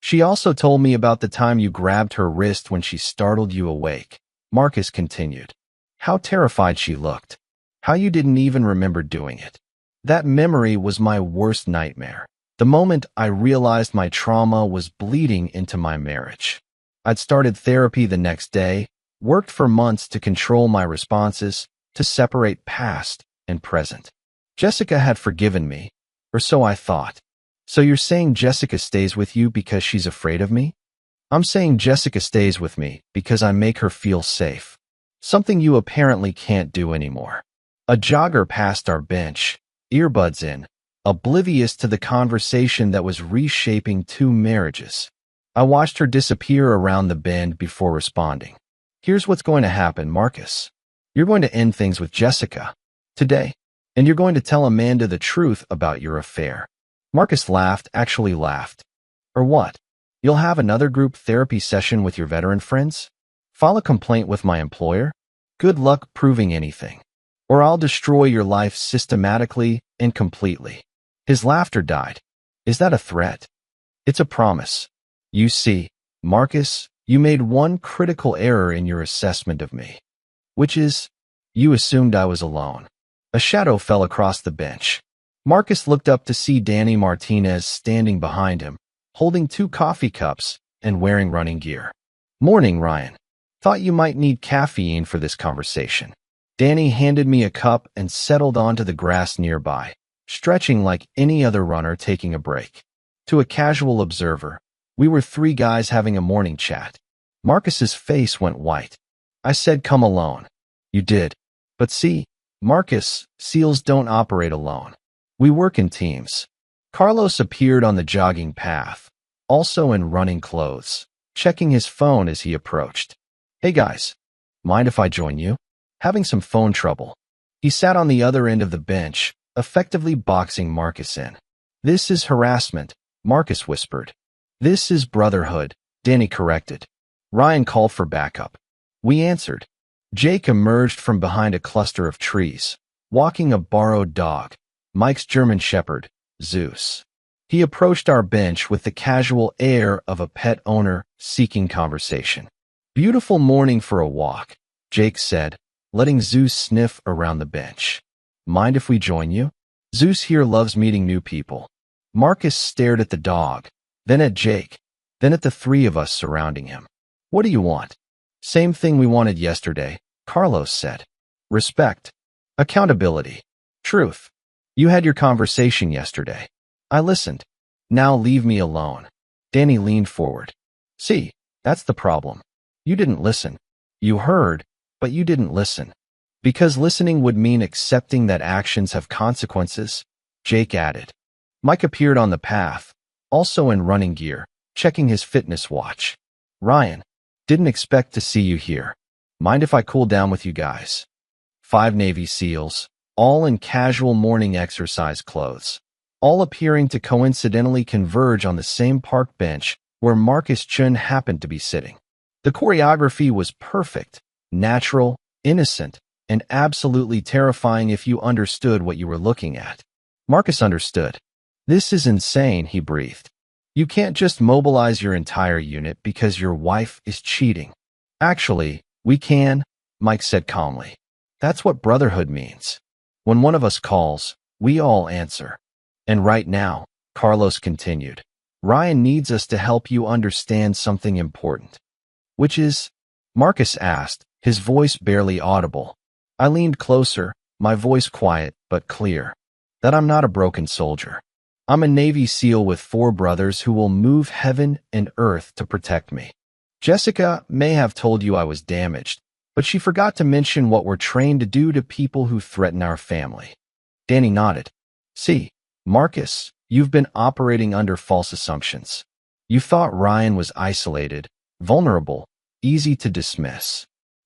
She also told me about the time you grabbed her wrist when she startled you awake. Marcus continued. How terrified she looked. How you didn't even remember doing it. That memory was my worst nightmare. The moment I realized my trauma was bleeding into my marriage. I'd started therapy the next day, worked for months to control my responses, to separate past and present. Jessica had forgiven me, or so I thought. So you're saying Jessica stays with you because she's afraid of me? I'm saying Jessica stays with me because I make her feel safe. Something you apparently can't do anymore. A jogger passed our bench, earbuds in, oblivious to the conversation that was reshaping 2 marriages. I watched her disappear around the bend before responding. Here's what's going to happen, Marcus. You're going to end things with Jessica. Today. And you're going to tell Amanda the truth about your affair. Marcus laughed, actually laughed. Or what? You'll have another group therapy session with your veteran friends? File a complaint with my employer? Good luck proving anything. Or I'll destroy your life systematically and completely. His laughter died. Is that a threat? It's a promise. You see, Marcus, you made one critical error in your assessment of me. Which is, you assumed I was alone. A shadow fell across the bench. Marcus looked up to see Danny Martinez standing behind him, holding 2 coffee cups and wearing running gear. Morning, Ryan. Thought you might need caffeine for this conversation. Danny handed me a cup and settled onto the grass nearby, stretching like any other runner taking a break. To a casual observer, we were 3 guys having a morning chat. Marcus's face went white. I said come alone. You did. But see, Marcus, SEALs don't operate alone. We work in teams. Carlos appeared on the jogging path, also in running clothes, checking his phone as he approached. Hey guys, mind if I join you? Having some phone trouble. He sat on the other end of the bench, effectively boxing Marcus in. This is harassment, Marcus whispered. This is brotherhood, Danny corrected. Ryan called for backup. We answered. Jake emerged from behind a cluster of trees, walking a borrowed dog, Mike's German Shepherd, Zeus. He approached our bench with the casual air of a pet owner seeking conversation. Beautiful morning for a walk, Jake said, letting Zeus sniff around the bench. Mind if we join you? Zeus here loves meeting new people. Marcus stared at the dog, then at Jake, then at the three of us surrounding him. What do you want? Same thing we wanted yesterday, Carlos said. Respect. Accountability. Truth. You had your conversation yesterday. I listened. Now leave me alone. Danny leaned forward. See, that's the problem. You didn't listen. You heard, but you didn't listen. Because listening would mean accepting that actions have consequences, Jake added. Mike appeared on the path, also in running gear, checking his fitness watch. Ryan, didn't expect to see you here. Mind if I cool down with you guys? 5 Navy SEALs, all in casual morning exercise clothes, all appearing to coincidentally converge on the same park bench where Marcus Chun happened to be sitting. The choreography was perfect, natural, innocent, and absolutely terrifying if you understood what you were looking at. Marcus understood. This is insane, he breathed. You can't just mobilize your entire unit because your wife is cheating. Actually, we can, Mike said calmly. That's what brotherhood means. When one of us calls, we all answer. And right now, Carlos continued, Ryan needs us to help you understand something important. Which is? Marcus asked, his voice barely audible. I leaned closer, my voice quiet but clear. That I'm not a broken soldier. I'm a Navy SEAL with 4 brothers who will move heaven and earth to protect me. Jessica may have told you I was damaged, but she forgot to mention what we're trained to do to people who threaten our family. Danny nodded. See, Marcus, you've been operating under false assumptions. You thought Ryan was isolated, vulnerable, easy to dismiss.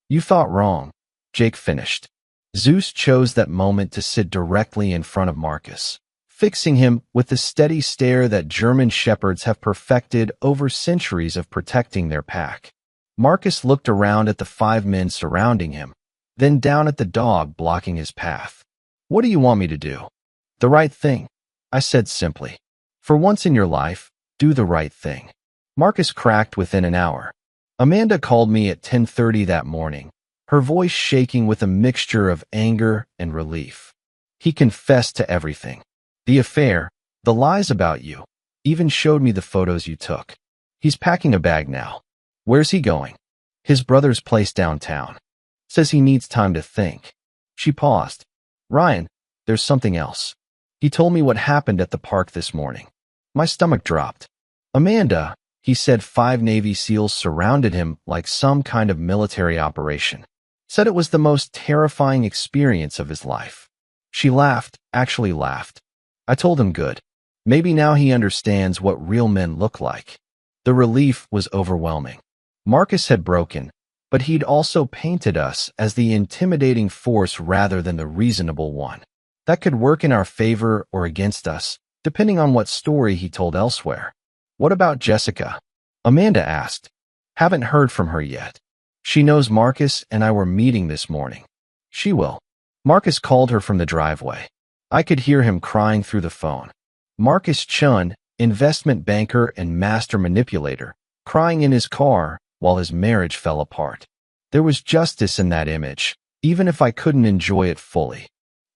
You thought wrong, Jake finished. Zeus chose that moment to sit directly in front of Marcus, fixing him with the steady stare that German shepherds have perfected over centuries of protecting their pack. Marcus looked around at the 5 men surrounding him, then down at the dog blocking his path. What do you want me to do? The right thing, I said simply. For once in your life, do the right thing. Marcus cracked within an hour. Amanda called me at 10:30 that morning, her voice shaking with a mixture of anger and relief. He confessed to everything. The affair, the lies about you, even showed me the photos you took. He's packing a bag now. Where's he going? His brother's place downtown. Says he needs time to think. She paused. Ryan, there's something else. He told me what happened at the park this morning. My stomach dropped. Amanda, he said 5 Navy SEALs surrounded him like some kind of military operation. Said it was the most terrifying experience of his life. She laughed, actually laughed. I told him good. Maybe now he understands what real men look like. The relief was overwhelming. Marcus had broken, but he'd also painted us as the intimidating force rather than the reasonable one. That could work in our favor or against us, depending on what story he told elsewhere. What about Jessica? Amanda asked. Haven't heard from her yet. She knows Marcus and I were meeting this morning. She will. Marcus called her from the driveway. I could hear him crying through the phone. Marcus Chun, investment banker and master manipulator, crying in his car while his marriage fell apart. There was justice in that image, even if I couldn't enjoy it fully.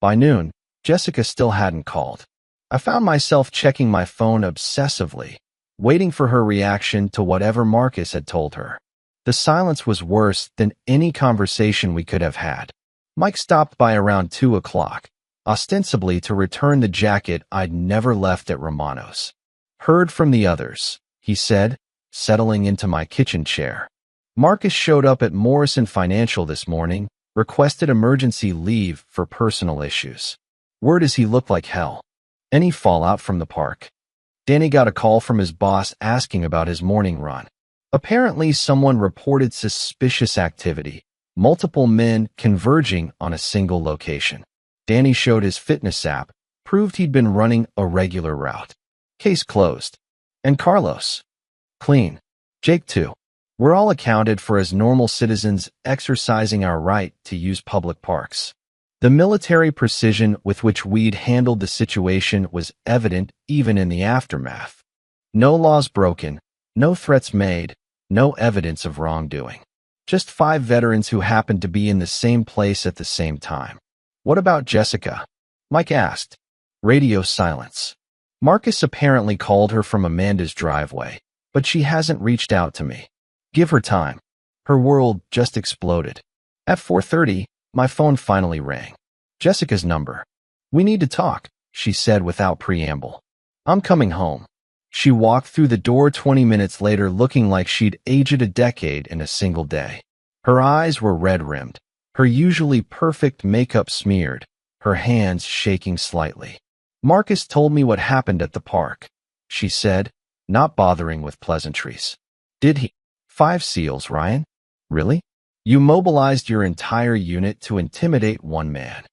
By noon, Jessica still hadn't called. I found myself checking my phone obsessively, waiting for her reaction to whatever Marcus had told her. The silence was worse than any conversation we could have had. Mike stopped by around 2 o'clock, ostensibly to return the jacket I'd never left at Romano's. Heard from the others, he said, settling into my kitchen chair. Marcus showed up at Morrison Financial this morning, Requested emergency leave for personal issues. Word is he looked like hell. Any fallout from the park? Danny got a call from his boss asking about his morning run. Apparently, someone reported suspicious activity, multiple men converging on a single location. Danny showed his fitness app, proved he'd been running a regular route. Case closed. And Carlos? Clean. Jake too. We're all accounted for as normal citizens exercising our right to use public parks. The military precision with which we'd handled the situation was evident even in the aftermath. No laws broken, no threats made, no evidence of wrongdoing. Just 5 veterans who happened to be in the same place at the same time. What about Jessica? Mike asked. Radio silence. Marcus apparently called her from Amanda's driveway, but she hasn't reached out to me. Give her time. Her world just exploded. At 4:30, my phone finally rang. Jessica's number. We need to talk, she said without preamble. I'm coming home. She walked through the door 20 minutes later looking like she'd aged a decade in a single day. Her eyes were red-rimmed, her usually perfect makeup smeared, her hands shaking slightly. Marcus told me what happened at the park, she said, not bothering with pleasantries. Did he? 5 SEALs, Ryan? Really? You mobilized your entire unit to intimidate one man.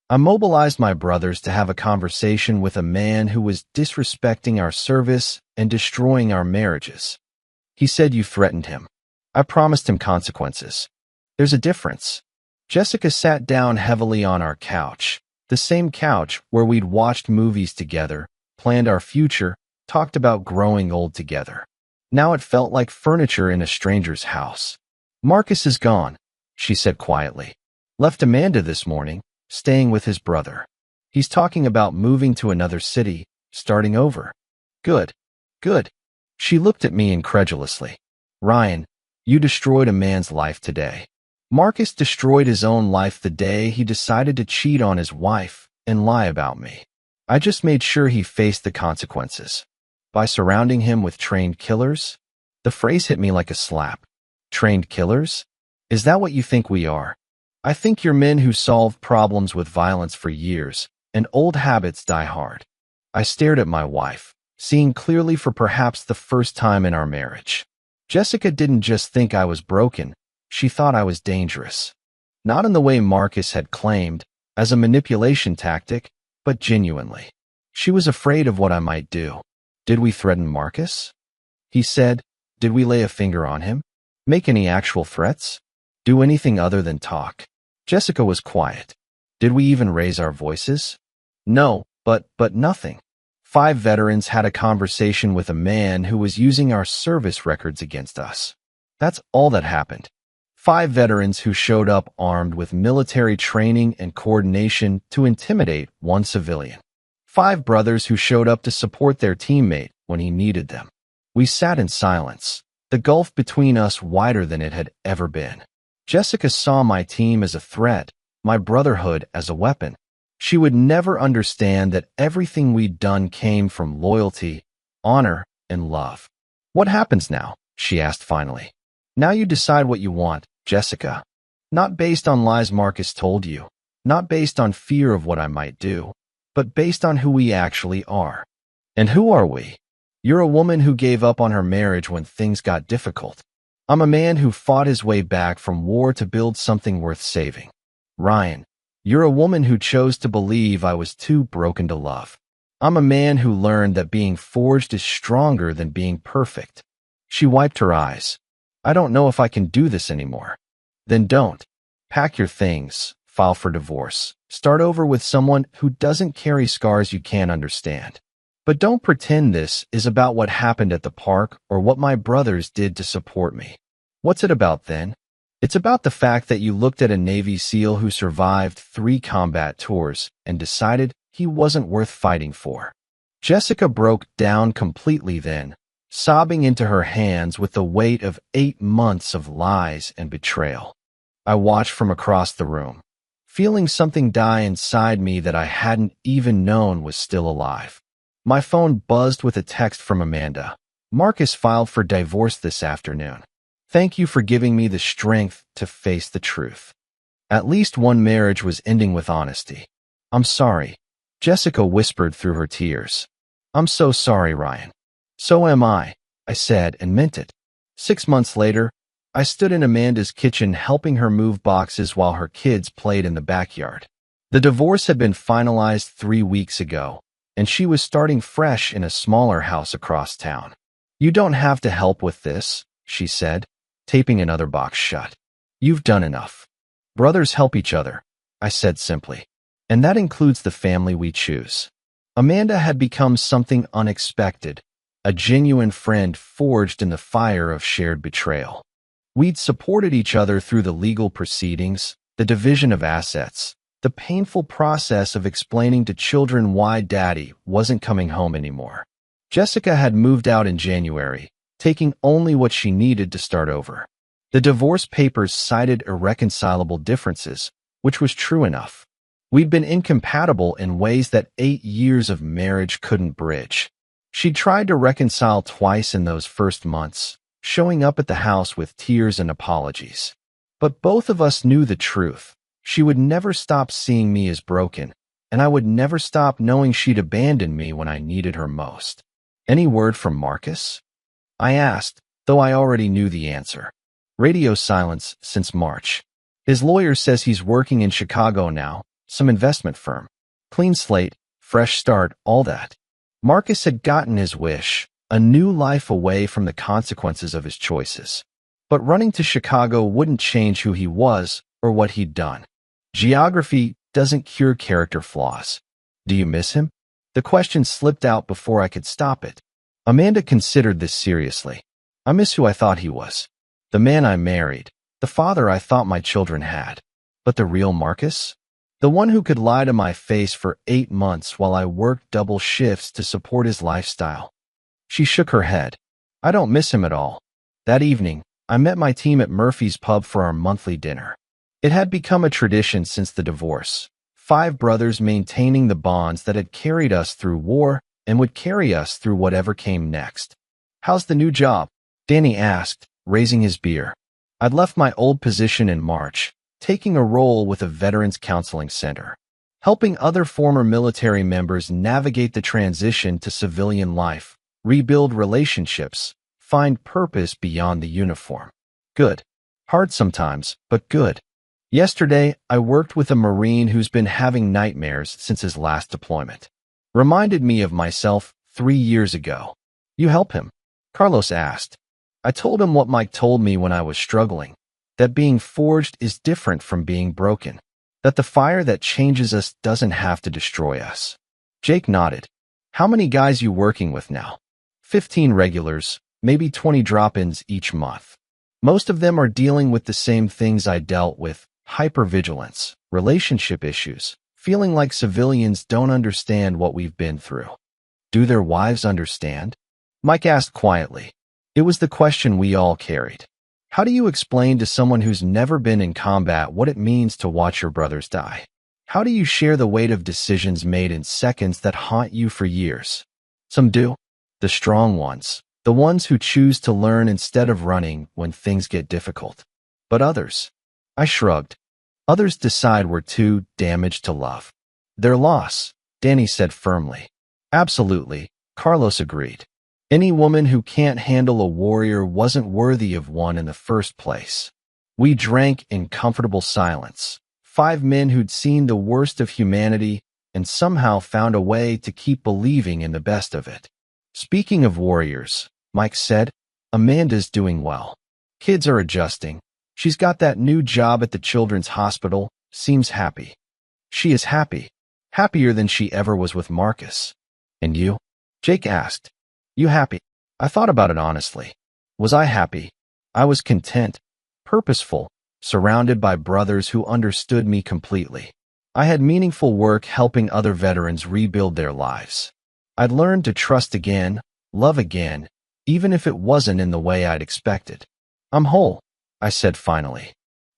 I mobilized my brothers to have a conversation with a man who was disrespecting our service and destroying our marriages. He said you threatened him. I promised him consequences. There's a difference. Jessica sat down heavily on our couch, the same couch where we'd watched movies together, planned our future, talked about growing old together. Now it felt like furniture in a stranger's house. Marcus is gone, she said quietly. Left Amanda this morning, staying with his brother. He's talking about moving to another city, starting over. Good. Good. She looked at me incredulously. Ryan, you destroyed a man's life today. Marcus destroyed his own life the day he decided to cheat on his wife and lie about me. I just made sure he faced the consequences. By surrounding him with trained killers? The phrase hit me like a slap. Trained killers? Is that what you think we are? I think you're men who solve problems with violence for years, and old habits die hard. I stared at my wife, seeing clearly for perhaps the first time in our marriage. Jessica didn't just think I was broken, she thought I was dangerous. Not in the way Marcus had claimed, as a manipulation tactic, but genuinely. She was afraid of what I might do. Did we threaten Marcus? He said, did we lay a finger on him? Make any actual threats? Do anything other than talk? Jessica was quiet. Did we even raise our voices? No, but nothing. 5 veterans had a conversation with a man who was using our service records against us. That's all that happened. 5 veterans who showed up armed with military training and coordination to intimidate one civilian. 5 brothers who showed up to support their teammate when he needed them. We sat in silence, the gulf between us wider than it had ever been. Jessica saw my team as a threat, my brotherhood as a weapon. She would never understand that everything we'd done came from loyalty, honor, and love. What happens now? She asked finally. Now you decide what you want, Jessica. Not based on lies Marcus told you, not based on fear of what I might do, but based on who we actually are. And who are we? You're a woman who gave up on her marriage when things got difficult. I'm a man who fought his way back from war to build something worth saving. Ryan, you're a woman who chose to believe I was too broken to love. I'm a man who learned that being forged is stronger than being perfect. She wiped her eyes. I don't know if I can do this anymore. Then don't. Pack your things, file for divorce. Start over with someone who doesn't carry scars you can't understand. But don't pretend this is about what happened at the park or what my brothers did to support me. What's it about then? It's about the fact that you looked at a Navy SEAL who survived 3 combat tours and decided he wasn't worth fighting for. Jessica broke down completely then, sobbing into her hands with the weight of 8 months of lies and betrayal. I watched from across the room, feeling something die inside me that I hadn't even known was still alive. My phone buzzed with a text from Amanda. Marcus filed for divorce this afternoon. Thank you for giving me the strength to face the truth. At least one marriage was ending with honesty. I'm sorry, Jessica whispered through her tears. I'm so sorry, Ryan. So am I said and meant it. 6 months later, I stood in Amanda's kitchen helping her move boxes while her kids played in the backyard. The divorce had been finalized 3 weeks ago, and she was starting fresh in a smaller house across town. You don't have to help with this, she said, taping another box shut. You've done enough. Brothers help each other, I said simply. And that includes the family we choose. Amanda had become something unexpected, a genuine friend forged in the fire of shared betrayal. We'd supported each other through the legal proceedings, the division of assets, the painful process of explaining to children why Daddy wasn't coming home anymore. Jessica had moved out in January, taking only what she needed to start over. The divorce papers cited irreconcilable differences, which was true enough. We'd been incompatible in ways that 8 years of marriage couldn't bridge. She'd tried to reconcile twice in those first months, showing up at the house with tears and apologies. But both of us knew the truth. She would never stop seeing me as broken, and I would never stop knowing she'd abandoned me when I needed her most. Any word from Marcus? I asked, though I already knew the answer. Radio silence since March. His lawyer says he's working in Chicago now, some investment firm. Clean slate, fresh start, all that. Marcus had gotten his wish, a new life away from the consequences of his choices. But running to Chicago wouldn't change who he was or what he'd done. Geography doesn't cure character flaws. Do you miss him? The question slipped out before I could stop it. Amanda considered this seriously. I miss who I thought he was. The man I married. The father I thought my children had. But the real Marcus? The one who could lie to my face for 8 months while I worked double shifts to support his lifestyle. She shook her head. I don't miss him at all. That evening, I met my team at Murphy's Pub for our monthly dinner. It had become a tradition since the divorce. 5 brothers maintaining the bonds that had carried us through war and would carry us through whatever came next. How's the new job? Danny asked, raising his beer. I'd left my old position in March, taking a role with a veterans counseling center, helping other former military members navigate the transition to civilian life, rebuild relationships, find purpose beyond the uniform. Good. Hard sometimes, but good. Yesterday, I worked with a Marine who's been having nightmares since his last deployment. Reminded me of myself 3 years ago. You help him? Carlos asked. I told him what Mike told me when I was struggling, that being forged is different from being broken, that the fire that changes us doesn't have to destroy us. Jake nodded. How many guys you working with now? 15 regulars, maybe 20 drop-ins each month. Most of them are dealing with the same things I dealt with, hypervigilance, relationship issues, feeling like civilians don't understand what we've been through. Do their wives understand? Mike asked quietly. It was the question we all carried. How do you explain to someone who's never been in combat what it means to watch your brothers die? How do you share the weight of decisions made in seconds that haunt you for years? Some do. The strong ones. The ones who choose to learn instead of running when things get difficult. But others. I shrugged. Others decide we're too damaged to love. Their loss, Danny said firmly. Absolutely, Carlos agreed. Any woman who can't handle a warrior wasn't worthy of one in the first place. We drank in comfortable silence. 5 men who'd seen the worst of humanity and somehow found a way to keep believing in the best of it. Speaking of warriors, Mike said, Amanda's doing well. Kids are adjusting. She's got that new job at the children's hospital, seems happy. She is happy. Happier than she ever was with Marcus. And you? Jake asked. You happy? I thought about it honestly. Was I happy? I was content, purposeful, surrounded by brothers who understood me completely. I had meaningful work helping other veterans rebuild their lives. I'd learned to trust again, love again, even if it wasn't in the way I'd expected. I'm whole, I said finally.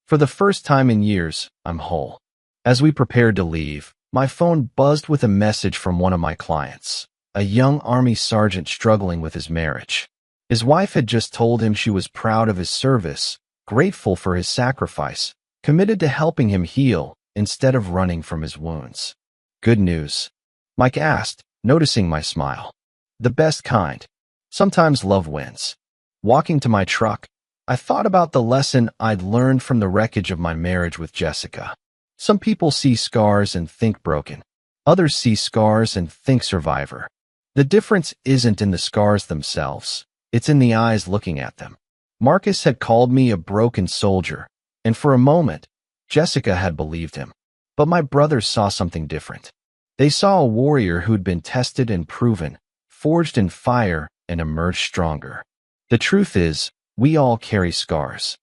For the first time in years, I'm whole. As we prepared to leave, my phone buzzed with a message from one of my clients. A young Army sergeant struggling with his marriage. His wife had just told him she was proud of his service, grateful for his sacrifice, committed to helping him heal instead of running from his wounds. Good news, Mike asked, noticing my smile. The best kind. Sometimes love wins. Walking to my truck, I thought about the lesson I'd learned from the wreckage of my marriage with Jessica. Some people see scars and think broken. Others see scars and think survivor. The difference isn't in the scars themselves. It's in the eyes looking at them. Marcus had called me a broken soldier, and for a moment, Jessica had believed him. But my brothers saw something different. They saw a warrior who'd been tested and proven, forged in fire, and emerged stronger. The truth is, we all carry scars.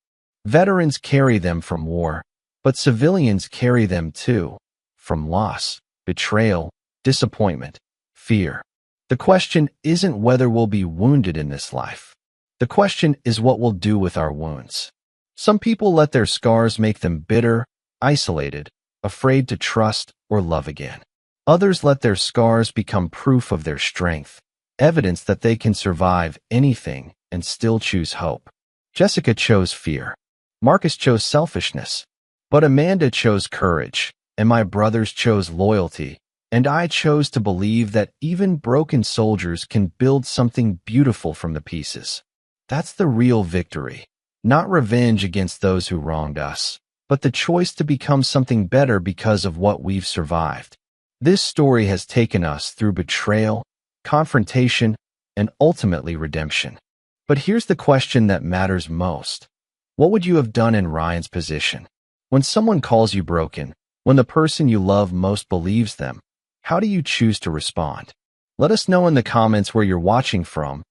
Veterans carry them from war, but civilians carry them too, from loss, betrayal, disappointment, fear. The question isn't whether we'll be wounded in this life. The question is what we'll do with our wounds. Some people let their scars make them bitter, isolated, afraid to trust or love again. Others let their scars become proof of their strength, evidence that they can survive anything and still choose hope. Jessica chose fear. Marcus chose selfishness. But Amanda chose courage, and my brothers chose loyalty, and I chose to believe that even broken soldiers can build something beautiful from the pieces. That's the real victory. Not revenge against those who wronged us, but the choice to become something better because of what we've survived. This story has taken us through betrayal, confrontation, and ultimately redemption. But here's the question that matters most. What would you have done in Ryan's position? When someone calls you broken, when the person you love most believes them, how do you choose to respond? Let us know in the comments where you're watching from